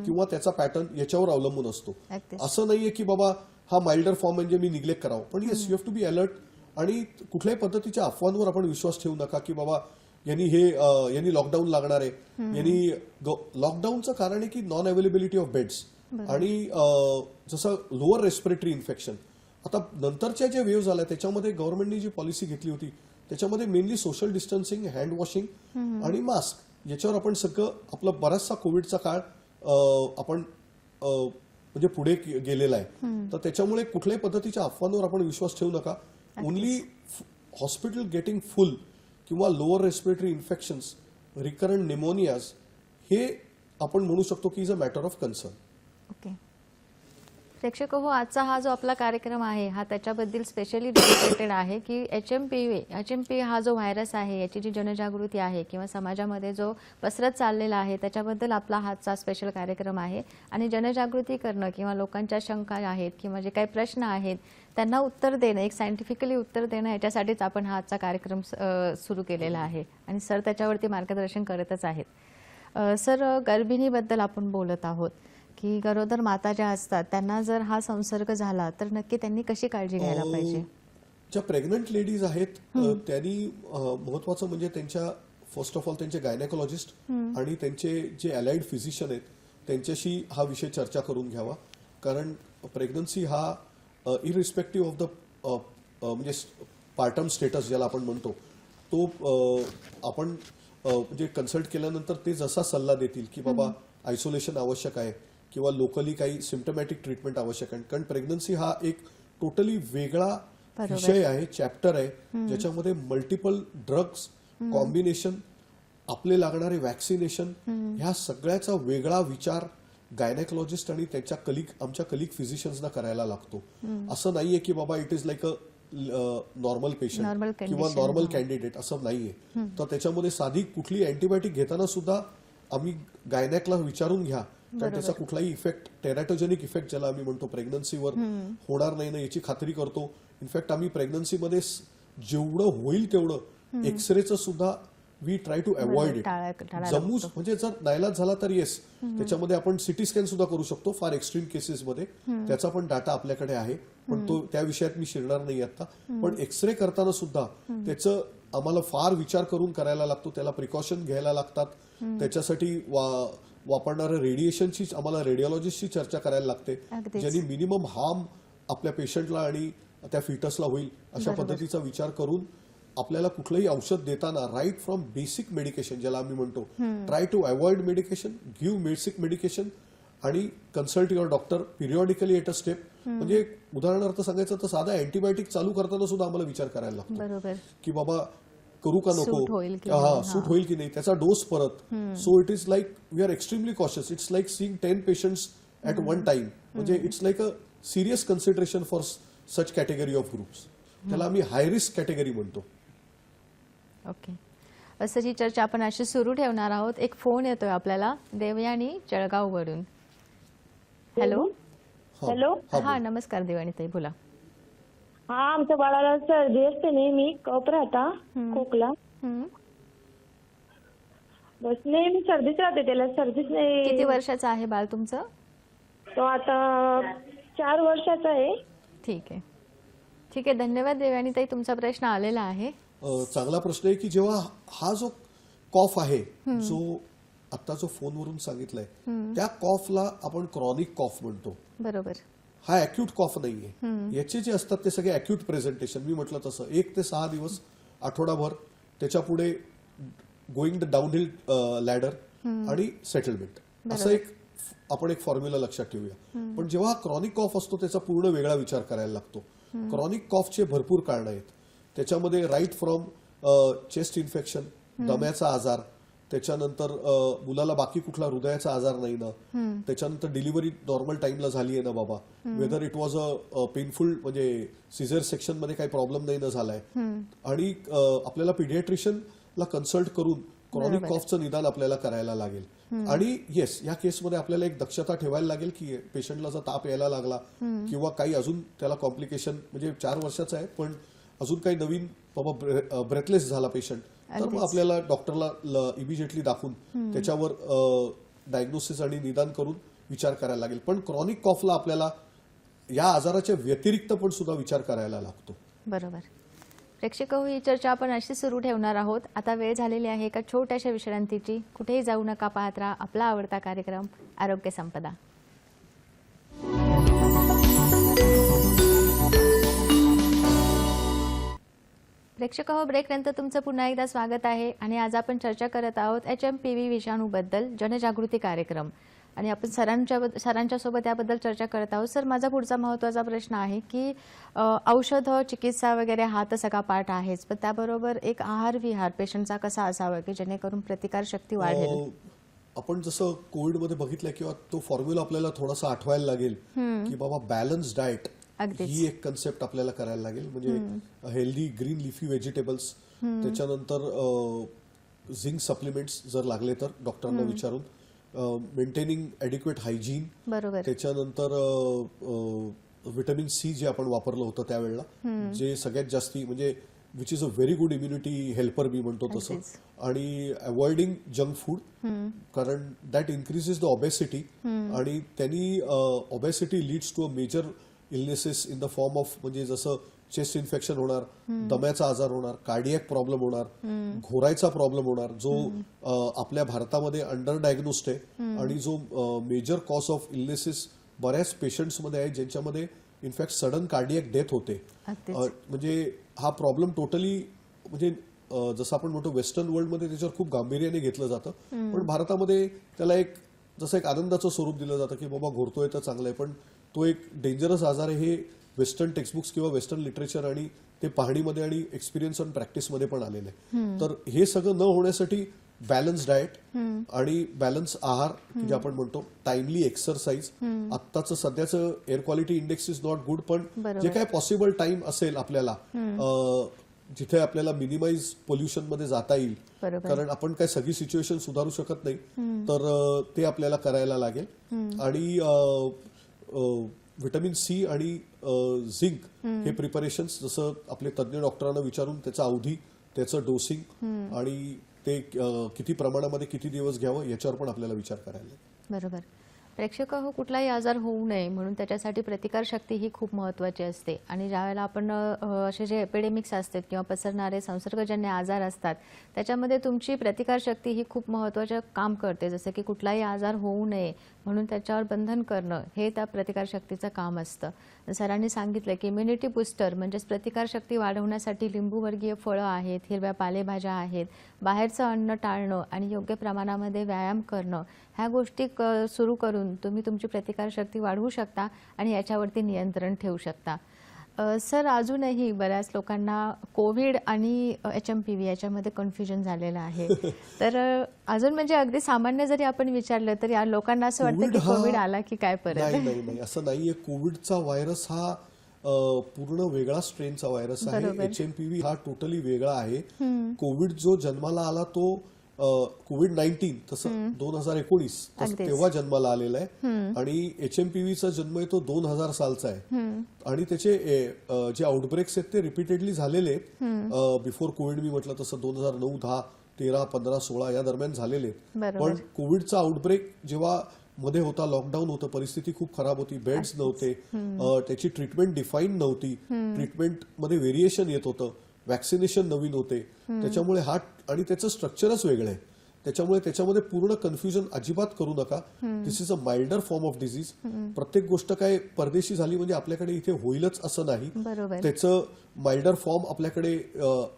किंवा त्याचा पॅटर्न याच्यावर अवलंबून असतो. अगदीच. असं नाहीये की बाबा हा माइल्डर फॉर्म म्हणजे मी निग्लेक्ट करावं, पण yes you have to be alert. आणि कुठल्याही पद्धतीच्या अफवांवर आपण विश्वास ठेवू नका की बाबा यांनी लॉकडाऊन लागणार आहे, यांनी लॉकडाऊनचं कारण आहे की नॉन अवेलेबिलिटी ऑफ बेड्स आणि जसं लोअर रेस्पिरेटरी इन्फेक्शन. आता नंतरच्या जे वेव्ह झाल्या त्याच्यामध्ये गव्हर्नमेंटनी जी पॉलिसी घेतली होती त्याच्यामध्ये mainly social distancing, hand washing आणि मास्क याच्यावर आपण सगळं आपलं बराचसा कोविडचा काळ आपण म्हणजे पुढे गेलेला आहे. तर त्याच्यामुळे कुठल्याही पद्धतीच्या अफवांवर आपण विश्वास ठेवू नका. ओनली हॉस्पिटल गेटिंग फुल किंवा लोअर रेस्पिरेटरी इन्फेक्शन्स, रिकरंट निमोनियाज हे आपण म्हणू शकतो की is a matter of concern. Okay. प्रेक्षक हो, आजचा हा जो आपला कार्यक्रम आहे हा त्याच्याबद्दल स्पेशली डेडिकेटेड आहे की HMPV हा जो व्हायरस आहे याची जी जनजागृती आहे किंवा समाजामध्ये जो पसरत चाललेला आहे त्याच्याबद्दल आपला हाचा स्पेशल कार्यक्रम आहे. आणि जनजागृती करणं किंवा लोकांच्या शंका आहेत किंवा जे काही प्रश्न आहेत त्यांना उत्तर देणं, एक सायंटिफिकली उत्तर देणं, याच्यासाठीच आपण हा आजचा कार्यक्रम सुरू केलेला आहे आणि सर त्याच्यावरती मार्गदर्शन करतच आहेत. सर, गर्भिणीबद्दल आपण बोलत आहोत की गरोदर माता ज्या असतात त्यांना जर हा संसर्ग झाला तर नक्की त्यांनी कशी काळजी घ्यायला पाहिजे? ज्या प्रेग्नंट लेडीज आहेत त्यांनी महत्वाचं म्हणजे त्यांच्या फर्स्ट ऑफ ऑल त्यांचे गायनेकोलॉजिस्ट आणि त्यांचे जे अलाइड फिजिशियन आहेत त्यांच्याशी हा विषय चर्चा करून घ्यावा. कारण प्रेग्नन्सी हा इरिस्पेक्टिव्ह ऑफ द म्हणजे पार्टम स्टेटस ज्याला आपण म्हणतो तो आपण म्हणजे कन्सल्ट केल्यानंतर ते जसा सल्ला देतील की बाबा आयसोलेशन आवश्यक आहे किंवा लोकली काही सिम्टमॅटिक ट्रीटमेंट आवश्यक आहे. कारण प्रेग्नन्सी हा एक टोटली वेगळा विषय आहे, चॅप्टर आहे ज्याच्यामध्ये मल्टिपल ड्रग्स कॉम्बिनेशन, आपले लागणारे वॅक्सिनेशन, ह्या सगळ्याचा वेगळा विचार गायनेकोलॉजिस्ट आणि त्याच्या आमच्या कलिग फिजिशियन्सना करायला लागतो. असं नाहीये की बाबा it is like a normal patient किंवा नॉर्मल कॅन्डिडेट, असं नाहीये. तर त्याच्यामध्ये साधी कुठली अँटीबायोटिक घेताना सुद्धा आम्ही गायनॅकला विचारून घ्या, कारण त्याचा कुठलाही इफेक्ट, टेरॅटोजेनिक इफेक्ट ज्याला आम्ही म्हणतो प्रेग्नन्सीवर होणार नाही ना याची खात्री करतो. इनफॅक्ट आम्ही प्रेग्नन्सीमध्ये जेवढं होईल तेवढं एक्सरेचं सुद्धा we try to avoid it. जम्मू म्हणजे जर नाईलाज झाला तर येस त्याच्यामध्ये आपण सिटी स्कॅन सुद्धा करू शकतो फार एक्स्ट्रीम केसेसमध्ये, त्याचा पण डाटा आपल्याकडे आहे, पण तो त्या विषयात मी शिरणार नाही आता. पण एक्सरे करताना सुद्धा त्याचं आम्हाला फार विचार करून करायला लागतो, त्याला प्रिकॉशन घ्यायला लागतात. त्याच्यासाठी वापरणाऱ्या रेडिएशनची आम्हाला रेडिओलॉजिस्टची चर्चा करायला लागते, ज्यांनी मिनिमम हार्म आपल्या पेशंटला आणि त्या फिटसला होईल अशा पद्धतीचा विचार करून आपल्याला कुठलंही औषध देताना राईट फ्रॉम बेसिक मेडिकेशन ज्याला आम्ही म्हणतो, try to avoid medication, give basic medication आणि consult your doctor periodically at a step. म्हणजे उदाहरणार्थ सांगायचं तर साधा अँटीबायोटिक चालू करताना सुद्धा आम्हाला विचार करायला लागतो की बाबा करू का नको, सूट होईल की नाही, त्याचा डोस परत. So it is like we are extremely cautious. It's like seeing 10 patients at one time. म्हणजे it's like a serious consideration for such category of groups. त्याला आम्ही हाय रिस्क कॅटेगरी म्हणतो. ओके. असं ही चर्चा आपण अशी सुरू ठेवणार आहोत. एक फोन येतोय आपल्याला देवयानी जळगाववरून. हॅलो. हॅलो. हा, नमस्कार देवयानीताई, बोला. हा, आमच्या बाळाला सर्दी असते नेहमी, कफ राहता, खोकला, बस नेहमी सर्दीच राहते त्याला. सर्दीच नाही. किती वर्षाचं आहे बाळ तुमचं? तो आता 4 वर्षाचा आहे. ठीक आहे, ठीक आहे. धन्यवाद देवयानीताई, तुमचा प्रश्न आलेला आहे. चांगला प्रश्न आहे की जेव्हा हा जो कॉफ आहे जो आता जो फोनवरून सांगितलाय त्या कॉफला आपण क्रॉनिक कॉफ म्हणतो. बरोबर. हा अॅक्यूट कॉफ नाहीये. याचे जे असतात ते सगळे अॅक्यूट प्रेझेंटेशन, मी म्हटलं तसं 1 ते 6 दिवस, आठवडाभर, त्याच्या पुढे गोइंग द डाऊनहिल लॅडर आणि सेटलमेंट, असं आपण एक फॉर्म्युला लक्षात ठेवूया. पण जेव्हा क्रॉनिक कॉफ असतो त्याचा पूर्ण वेगळा विचार करायला लागतो. क्रॉनिक कॉफचे भरपूर कारणं आहेत. त्याच्यामध्ये राईट फ्रॉम चेस्ट इन्फेक्शन, दम्याचा आजार, त्याच्यानंतर मुलाला बाकी कुठला हृदयाचा आजार नाही ना, त्याच्यानंतर डिलिव्हरी नॉर्मल टाइमला झाली आहे ना बाबा, whether it was a painful म्हणजे सिझर सेक्शन मध्ये काही प्रॉब्लेम नाही ना झालाय, आणि आपल्याला पिडियाट्रिशियनला कन्सल्ट करून क्रॉनिक कॉफचं निदान आपल्याला करायला लागेल. आणि येस, या केसमध्ये आपल्याला एक दक्षता ठेवायला लागेल की पेशंटला जर ताप यायला लागला किंवा काही अजून त्याला कॉम्प्लिकेशन, म्हणजे 4 वर्षाचा आहे पण अजून काही नवीन बाबा ब्रेथलेस झाला पेशंट, तर मग आपल्याला डॉक्टरला इमिजिएटली दाखवून त्याच्यावर डायग्नोसिस आणि निदान करून विचार करायला लागेल. पण क्रॉनिक कॉफला आपल्याला या आजाराच्या व्यतिरिक्त पण सुद्धा विचार करायला लागतो. बरोबर. प्रेक्षक हो, ही चर्चा आपण अशी सुरू ठेवणार आहोत. आता वेळ झालेली आहे एका छोट्याशा विश्रांतीची. कुठेही जाऊ नका, पाहत राहा आपला आवडता कार्यक्रम आरोग्य संपदा. प्रेक्षक हो, ब्रेक नंतर तुमचं पुन्हा एकदा स्वागत आहे. आणि आज आपण चर्चा करत आहोत HMPV विषाणूबद्दल जनजागृती कार्यक्रम. आणि आपण सरांच्या सोबत याबद्दल चर्चा करत आहोत. सर, माझा पुढचा महत्त्वाचा प्रश्न आहे की औषधं, चिकित्सा वगैरे हा तर सगळा पार्ट आहेच, पण त्याबरोबर एक आहार विहार पेशंटचा कसा असावा की जेणेकरून प्रतिकारशक्ती वाढेल. आपण जसं कोविडमध्ये बघितलं किंवा तो फॉर्म्युला आपल्याला थोडासा आठवायला लागेल की बाबा बॅलन्स डाएट ही एक कन्सेप्ट आपल्याला करायला लागेल. म्हणजे हेल्दी ग्रीन लिफी व्हेजिटेबल्स, त्याच्यानंतर झिंक सप्लिमेंट्स जर लागले तर डॉक्टरांना विचारून, मेंटेनिंग ॲडिक्वेट हायजीन, त्याच्यानंतर व्हिटॅमिन सी जे आपण वापरलं होतं त्यावेळेला, जे सगळ्यात जास्ती म्हणजे which is a very good immunity helper मी म्हणतो तसं. आणि अवॉइडिंग जंक फूड, कारण दॅट इन्क्रीजेस द ओबेसिटी आणि त्यांनी obesity leads to a major illnesses in the form of, म्हणजे जसं चेस्ट इन्फेक्शन होणार, दम्याचा आजार होणार, कार्डियक प्रॉब्लेम होणार, घोरायचा प्रॉब्लेम होणार, जो आपल्या भारतामध्ये अंडर डायग्नोस्ड आहे आणि जो मेजर कॉज ऑफ इलनेसेस बऱ्याच पेशंट्समध्ये आहे, ज्यांच्यामध्ये इनफॅक्ट सडन कार्डियक डेथ होते. म्हणजे हा प्रॉब्लेम टोटली, म्हणजे जसं आपण म्हणतो वेस्टर्न वर्ल्डमध्ये त्याच्यावर खूप गांभीर्याने घेतलं जातं, पण भारतामध्ये त्याला एक जसं एक आनंदाचं स्वरूप दिलं जातं की बाबा घोरतोय तर चांगलं आहे, पण तो एक डेंजरस आजार आहे. हे वेस्टर्न टेक्स्टबुक्स किंवा वेस्टर्न लिटरेचर आणि ते पाहणीमध्ये आणि एक्सपिरियन्स आणि प्रॅक्टिसमध्ये पण आलेलं आहे. तर हे सगळं न होण्यासाठी बॅलन्स डाएट आणि बॅलन्स आहार, जे आपण म्हणतो टाइमली एक्सरसाइज. आत्ताचं सध्याचं air quality index is not good, पण जे काय पॉसिबल टाइम असेल आपल्याला जिथे आपल्याला मिनिमाइज पोल्युशन मध्ये जाता येईल, कारण आपण काय सगळी सिच्युएशन सुधारू शकत नाही, तर ते आपल्याला करायला लागेल. आणि व्हिटॅमिन सी आणि झिंक हे प्रिपरेशन्स जसं आपले तज्ज्ञ डॉक्टरांना विचारून त्याचा अवधी, त्याचं डोसिंग आणि ते किती प्रमाणामध्ये किती दिवस घ्यावं याच्यावर पण आपल्याला विचार करायला. बरोबर. प्रेक्षक हो, कुठलाही आजार होऊ नये म्हणून त्याच्यासाठी प्रतिकारशक्ती ही खूप महत्त्वाची असते. आणि ज्यावेळेला आपण असे जे एपिडेमिक्स असतात किंवा पसरणारे संसर्गजन्य आजार असतात, त्याच्यामध्ये तुमची प्रतिकारशक्ती ही खूप महत्त्वाचं काम करते. जसं की कुठलाही आजार होऊ नये म्हणून त्याच्यावर बंधन करणं हे त्या प्रतिकारशक्तीचं काम असतं. सरांनी सांगितलं की इम्युनिटी बूस्टर म्हणजेच प्रतिकारशक्ती वाढवण्यासाठी लिंबूवर्गीय फळं आहेत, हिरव्या पालेभाज्या आहेत, बाहेरचं अन्न टाळणं आणि योग्य प्रमाणामध्ये व्यायाम करणं, ह्या गोष्टी सुरू करून तुम्ही तुमची प्रतिकारशक्ती वाढवू शकता आणि याच्यावरती नियंत्रण ठेवू शकता. सर, अजूनही बऱ्याच लोकांना कोविड आणि HMPV याच्यामध्ये कन्फ्युजन झालेलं आहे. तर अजून म्हणजे अगदी सामान्य जरी आपण विचारलं तरी या लोकांना असं वाटतं की कोविड आला की काय परत. नाही, असं नाहीये. कोविडचा व्हायरस हा पूर्ण वेगळा स्ट्रेनचा व्हायरस आहे. HMPV हा टोटली वेगळा आहे. कोविड जो जन्माला आला तो कोविड-19 तसं 2019 तेव्हा जन्माला आलेला आहे. आणि HMPVचा जन्म आहे तो 2000 सालचा आहे. आणि त्याचे जे आउटब्रेक्स आहेत ते रिपीटेडली झालेले आहेत. बिफोर कोविड मी म्हटलं तसं 2009, 10, 13, 15, 16 या दरम्यान झालेले आहेत. पण कोविडचा आउटब्रेक जेव्हा मध्ये होता, लॉकडाऊन होतं, परिस्थिती खूप खराब होती, बेड्स नव्हते, त्याची ट्रीटमेंट डिफाईन नव्हती, ट्रीटमेंटमध्ये व्हेरिएशन येत होतं, वॅक्सिनेशन नवीन होते, त्याच्यामुळे हा आणि त्याचं स्ट्रक्चरच वेगळं आहे. त्याच्यामुळे त्याच्यामध्ये पूर्ण कन्फ्युजन अजिबात करू नका. This is a milder form of disease. प्रत्येक गोष्ट काय परदेशी झाली म्हणजे आपल्याकडे इथे होईलच असं नाही. त्याचं माइल्डर फॉर्म आपल्याकडे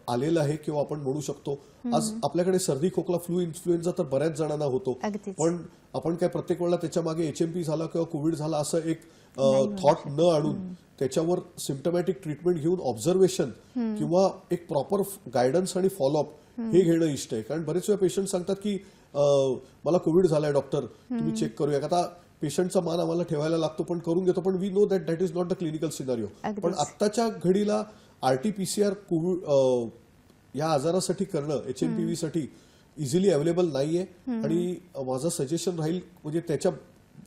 आलेलं आहे किंवा आपण म्हणू शकतो. आज आपल्याकडे सर्दी, खोकला, फ्लू, इन्फ्लुएन्झा तर बऱ्याच जणांना होतो, पण आपण काय प्रत्येक वेळेला त्याच्या मागे HMP झाला किंवा कोविड झाला असं एक थॉट न आणून त्याच्यावर सिम्पटमॅटिक ट्रीटमेंट घेऊन ऑब्झर्वेशन किंवा एक प्रॉपर गायडन्स आणि फॉलोअप हे घेणं इष्ट आहे. कारण बरेच वेळा पेशंट सांगतात की मला कोविड झालाय डॉक्टर, तुम्ही चेक करूया. आता पेशंटचा मान आम्हाला ठेवायला लागतो, पण करून घेतो, पण we know that is not the clinical scenario. पण आत्ताच्या घडीला RT-PCR कोविड या आजारासाठी करणं HMPV साठी इझिली अवेलेबल नाहीये. आणि माझं सजेशन राहील म्हणजे त्याच्या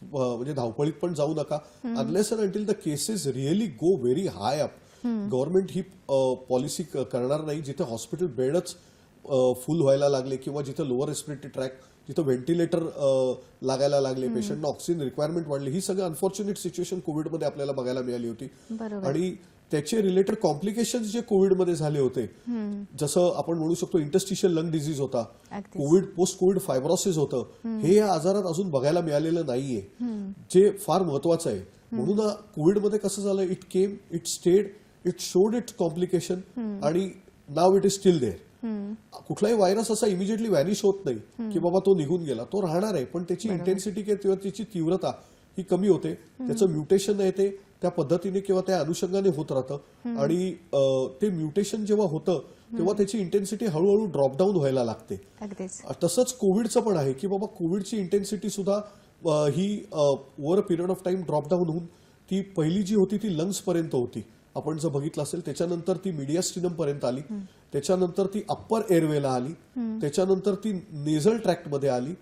म्हणजे धावपळीत पण जाऊ नका, unless and until the cases really go very high up. Government he policy करणार नाही जिथे हॉस्पिटल बेडच फुल व्हायला लागले किंवा जिथे लोअर रेस्पिरेटरी ट्रॅक, जिथे व्हेंटिलेटर लागायला लागले, पेशंटना ऑक्सिजन रिक्वायरमेंट वाढली. ही सगळं अनफॉर्च्युनेट सिच्युएशन कोविडमध्ये आपल्याला बघायला मिळाली होती. आणि त्याचे रिलेटेड कॉम्प्लिकेशन्स जे कोविडमध्ये झाले होते, जसं आपण म्हणू शकतो इंटरस्टिशियल लंग डिझीज होता, कोविड पोस्ट कोविड फायब्रोसिस होतं, हे या आजारात अजून बघायला मिळालेलं नाहीये, जे फार महत्वाचं आहे. म्हणून कोविडमध्ये कसं झालं, it came, it stayed, it showed its complication आणि now it is still there. कुठलाही व्हायरस असा इमिजिएटली व्हॅनिश होत नाही की बाबा तो निघून गेला, तो राहणार आहे, पण त्याची इंटेन्सिटी किंवा त्याची तीव्रता ही कमी होते, त्याचं म्युटेशन आहे ते त्या पद्धतीने किंवा त्या अनुषंगाने होत राहतं. आणि ते म्युटेशन जेव्हा होतं तेव्हा त्याची इंटेन्सिटी हळूहळू ड्रॉपडाऊन व्हायला लागते. तसंच कोविडचं पण आहे की बाबा कोविडची इंटेन्सिटी सुद्धा ही over a period of time drop down होऊन ती पहिली जी होती ती लंग्स पर्यंत होती, आपण जर बघितलं असेल. त्याच्यानंतर ती मीडियास्टिनम पर्यंत आली, त्याच्यानंतर ती अप्पर एअरवेला आली, त्याच्यानंतर ती नेझल ट्रॅक्टमध्ये आली,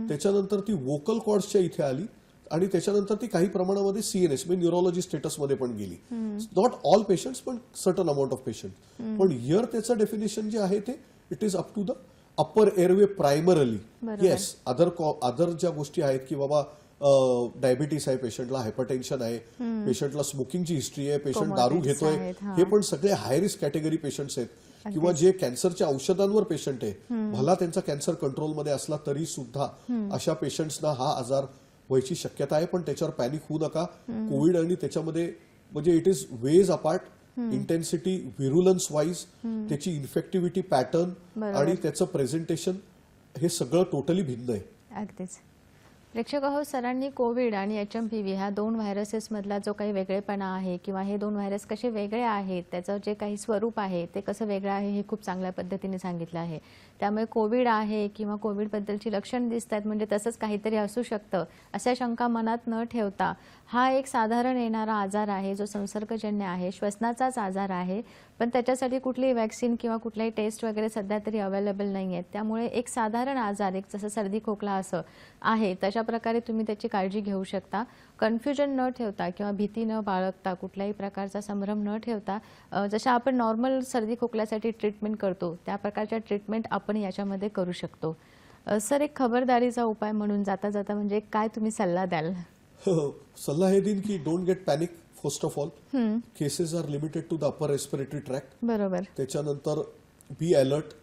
त्याच्यानंतर ती वोकल कॉर्ड्सच्या इथे आली आणि त्याच्यानंतर ती काही प्रमाणामध्ये सीएनएस म्हणजे न्यूरोलॉजी स्टेटसमध्ये पण गेली. नॉट ऑल पेशंट्स पण सर्टन अमाऊंट ऑफ पेशंट. पण हिअर त्याचं डेफिनेशन जे आहे ते it is up to the upper airway primarily. Yes, other ज्या गोष्टी आहेत की बाबा डायबिटीस आहे पेशंटला, हायपरटेन्शन आहे पेशंटला, स्मोकिंगची हिस्ट्री आहे, पेशंट दारू घेतोय, हे पण सगळे हाय रिस्क कॅटेगरी पेशंट्स आहेत. किंवा जे कॅन्सरच्या औषधांवर पेशंट आहे, भला त्यांचा कॅन्सर कंट्रोलमध्ये असला तरी सुद्धा अशा पेशंट्सना हा आजार व्हायची शक्यता आहे. पण त्याच्यावर पॅनिक होऊ नका. कोविड आणि त्याच्यामध्ये म्हणजे it is ways apart, intensity, virulence wise, त्याची इन्फेक्टिव्हिटी पॅटर्न आणि त्याचं प्रेझेंटेशन हे सगळं टोटली भिन्न आहे. अगदीच. प्रेक्षक हो, सरांनी कोविड आणि HMPV ह्या दोन व्हायरसेस मधला जो काही वेगळेपणा आहे किंवा हे दोन व्हायरस कसे वेगळे आहेत, त्याचं जे काही स्वरूप आहे ते कसं वेगळं आहे हे खूप चांगल्या पद्धतीने सांगितलं आहे. त्यामुळे कोविड आहे किंवा कोविडबद्दलची लक्षणं दिसत आहेत म्हणजे तसंच काहीतरी असू शकतं अशा शंका मनात न ठेवता हा एक साधारण येणारा आजार आहे जो संसर्गजन्य आहे, श्वसनाचाच आजार आहे, पण त्याच्यासाठी कुठलीही वॅक्सिन किंवा कुठलाही टेस्ट वगैरे सध्या तरी अवेलेबल नाही आहेत. त्यामुळे एक साधारण आजार, एक जसं सर्दी खोकला असं आहे तशा प्रकारे तुम्ही त्याची काळजी घेऊ शकता. कन्फ्युजन न ठेवता किंवा भीती न बाळगता, कुठल्याही प्रकारचा संभ्रम न ठेवता, जशा आपण नॉर्मल सर्दी खोकल्यासाठी ट्रीटमेंट करतो त्या प्रकारच्या ट्रीटमेंट आपण याच्यामध्ये करू शकतो. सर, एक खबरदारीचा उपाय म्हणून जाता जाता म्हणजे काय तुम्ही सल्ला द्याल? सल्ला हे देईन की don't get panic. First of all, cases are limited to the upper respiratory tract. बरोबर. त्याच्यानंतर बी अलर्ट.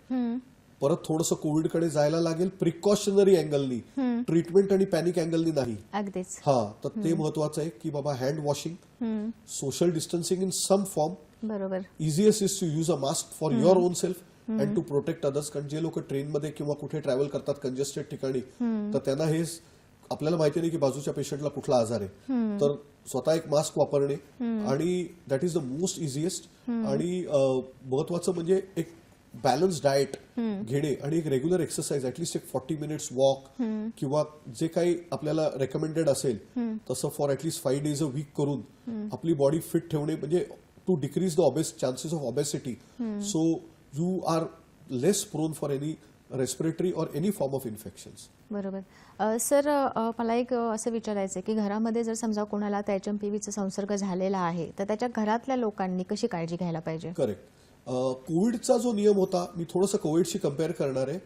परत थोडंसं कोविडकडे जायला लागेल प्रिकॉशनरी अँगलनी, ट्रीटमेंट आणि पॅनिक अँगलनी नाही. अगदीच. तर ते महत्वाचं आहे की बाबा hand washing, social distancing in some form. बरोबर. Easiest is to use a mask for your own self and to protect others. कारण जे लोक ट्रेनमध्ये किंवा कुठे ट्रॅव्हल करतात कंजेस्टेड ठिकाणी, तर त्यांना हे आपल्याला माहिती नाही की बाजूच्या पेशंटला कुठला आजार आहे, तर स्वतः एक मास्क वापरणे आणि that is the most easiest. आणि महत्वाचं म्हणजे एक बॅलन्स डाएट घेणे आणि एक रेग्युलर एक्सरसाइज, ऍटलिस्ट एक 40 मिनिट्स वॉक किंवा जे काही आपल्याला रेकमेंडेड असेल तसं for at least 5 days a week करून आपली बॉडी फिट ठेवणे, म्हणजे to decrease the chances of obesity, so you are less prone for any respiratory or any form of infections. बरोबर. सर, मला एक असं विचारायचं आहे की घरामध्ये जर समजा कोणाला त्या HMPVचा संसर्ग झालेला आहे तर त्याच्या घरातल्या लोकांनी कशी काळजी घ्यायला पाहिजे? करेक्ट. कोविडचा जो नियम होता, मी थोडंसं कोविडशी कम्पेअर करणार आहे.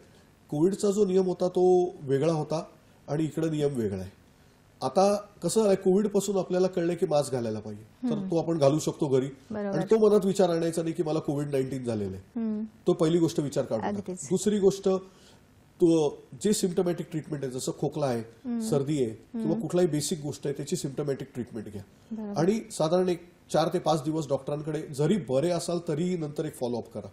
कोविडचा जो नियम होता तो वेगळा होता आणि इकडे नियम वेगळा आहे. आता कसं आहे, कोविड पासून आपल्याला कळलं की मास्क घालायला पाहिजे, तर तो आपण घालू शकतो घरी. आणि तो मनात विचार आणायचा नाही की मला कोविड-19 झालेलं आहे. तो पहिली गोष्ट विचार काढतो. दुसरी गोष्ट, जे सिम्पटमॅटिक ट्रीटमेंट आहे, जसं खोकला आहे, सर्दी आहे किंवा कुठलाही बेसिक गोष्ट आहे त्याची सिम्पटमॅटिक ट्रीटमेंट घ्या आणि साधारण एक 4 ते 5 दिवस डॉक्टरांकडे, जरी बरे असाल तरीही नंतर एक फॉलोअप करा.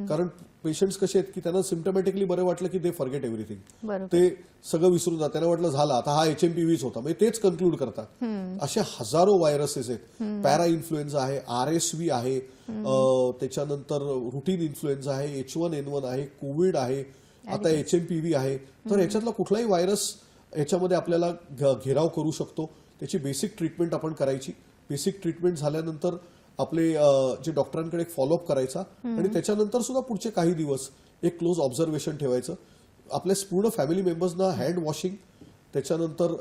कारण पेशंट्स कसे आहेत की त्यांना सिम्पटमॅटिकली बरं वाटलं की दे फॉरगेट एव्हरीथिंग, ते सगळं विसरून जातात. त्यांना वाटलं झालं आता हा HMPVच होता, म्हणजे तेच कन्क्लूड करतात. असे हजारो व्हायरसेस आहेत. पॅरा इन्फ्लुएन्झा आहे, RSV आहे, त्याच्यानंतर रुटीन इन्फ्लुएन्झा आहे, H1N1 आहे, कोविड आहे, आता HMPV आहे. तर याच्यातला कुठलाही व्हायरस याच्यामध्ये आपल्याला घेराव करू शकतो. त्याची बेसिक ट्रीटमेंट आपण करायची. बेसिक ट्रीटमेंट झाल्यानंतर आपले जे डॉक्टरांकडे एक फॉलोअप करायचा आणि त्याच्यानंतर सुद्धा पुढचे काही दिवस एक क्लोज ऑब्झर्वेशन ठेवायचं. आपल्या पूर्ण फॅमिली मेंबर्सना हँड वॉशिंग, त्याच्यानंतर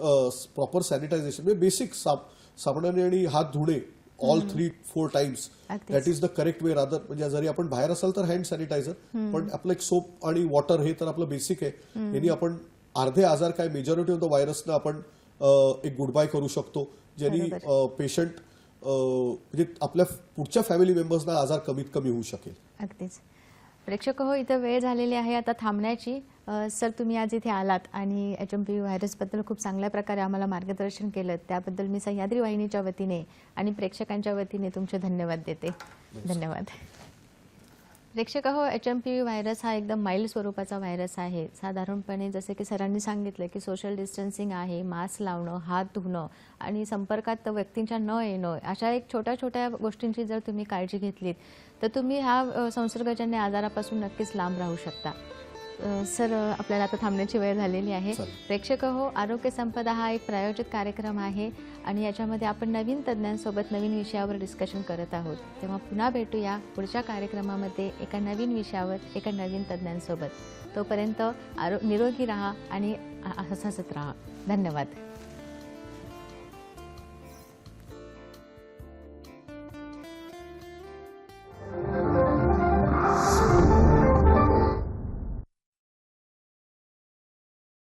प्रॉपर सॅनिटायझेशन, म्हणजे बेसिक साबणाने आणि हात धुणे ऑल 3-4 टाइम्स, अगदीच. That is the correct way. Rather म्हणजे जरी आपण बाहेर असाल तर हँड सॅनिटायझर, पण आपलं एक सोप आणि वॉटर हे तर आपलं बेसिक आहे. यांनी आपण अर्धे आजार काय मेजॉरिटी ऑफ द व्हायरसनं आपण एक गुड बाय करू शकतो, ज्यांनी पेशंट म्हणजे आपल्या पुढच्या फॅमिली मेंबर्सना आजार कमीत कमी होऊ शकेल. अगदीच. प्रेक्षक हो, इथं वेळ झालेली आहे आता थांबण्याची. सर, तुम्ही आज इथे आलात आणि HMPV व्हायरसबद्दल खूप चांगल्या प्रकारे आम्हाला मार्गदर्शन केलं, त्याबद्दल मी सह्याद्री वाहिनीच्या वतीने आणि प्रेक्षकांच्या वतीने तुमचे धन्यवाद देते. धन्यवाद. प्रेक्षक हो, HMPV व्हायरस हा एकदम माइल्ड स्वरूपाचा व्हायरस आहे. साधारणपणे जसे की सरांनी सांगितलं की सोशल डिस्टन्सिंग आहे, मास्क लावणं, हात धुणं आणि संपर्कात व्यक्तींच्या न येणं, अशा एक छोट्या छोट्या गोष्टींची जर तुम्ही काळजी घेतलीत तर तुम्ही ह्या संसर्गजन्य आजारापासून नक्कीच लांब राहू शकता. सर, आपल्याला आता थांबण्याची वेळ झालेली आहे. प्रेक्षक हो, आरोग्य संपदा हा एक प्रायोजित कार्यक्रम आहे आणि याच्यामध्ये आपण नवीन तज्ज्ञांसोबत नवीन विषयावर डिस्कशन करत आहोत. तेव्हा पुन्हा भेटूया पुढच्या कार्यक्रमामध्ये एका नवीन विषयावर एका नवीन तज्ज्ञांसोबत. तोपर्यंत निरोगी राहा आणि हसत राहा. धन्यवाद.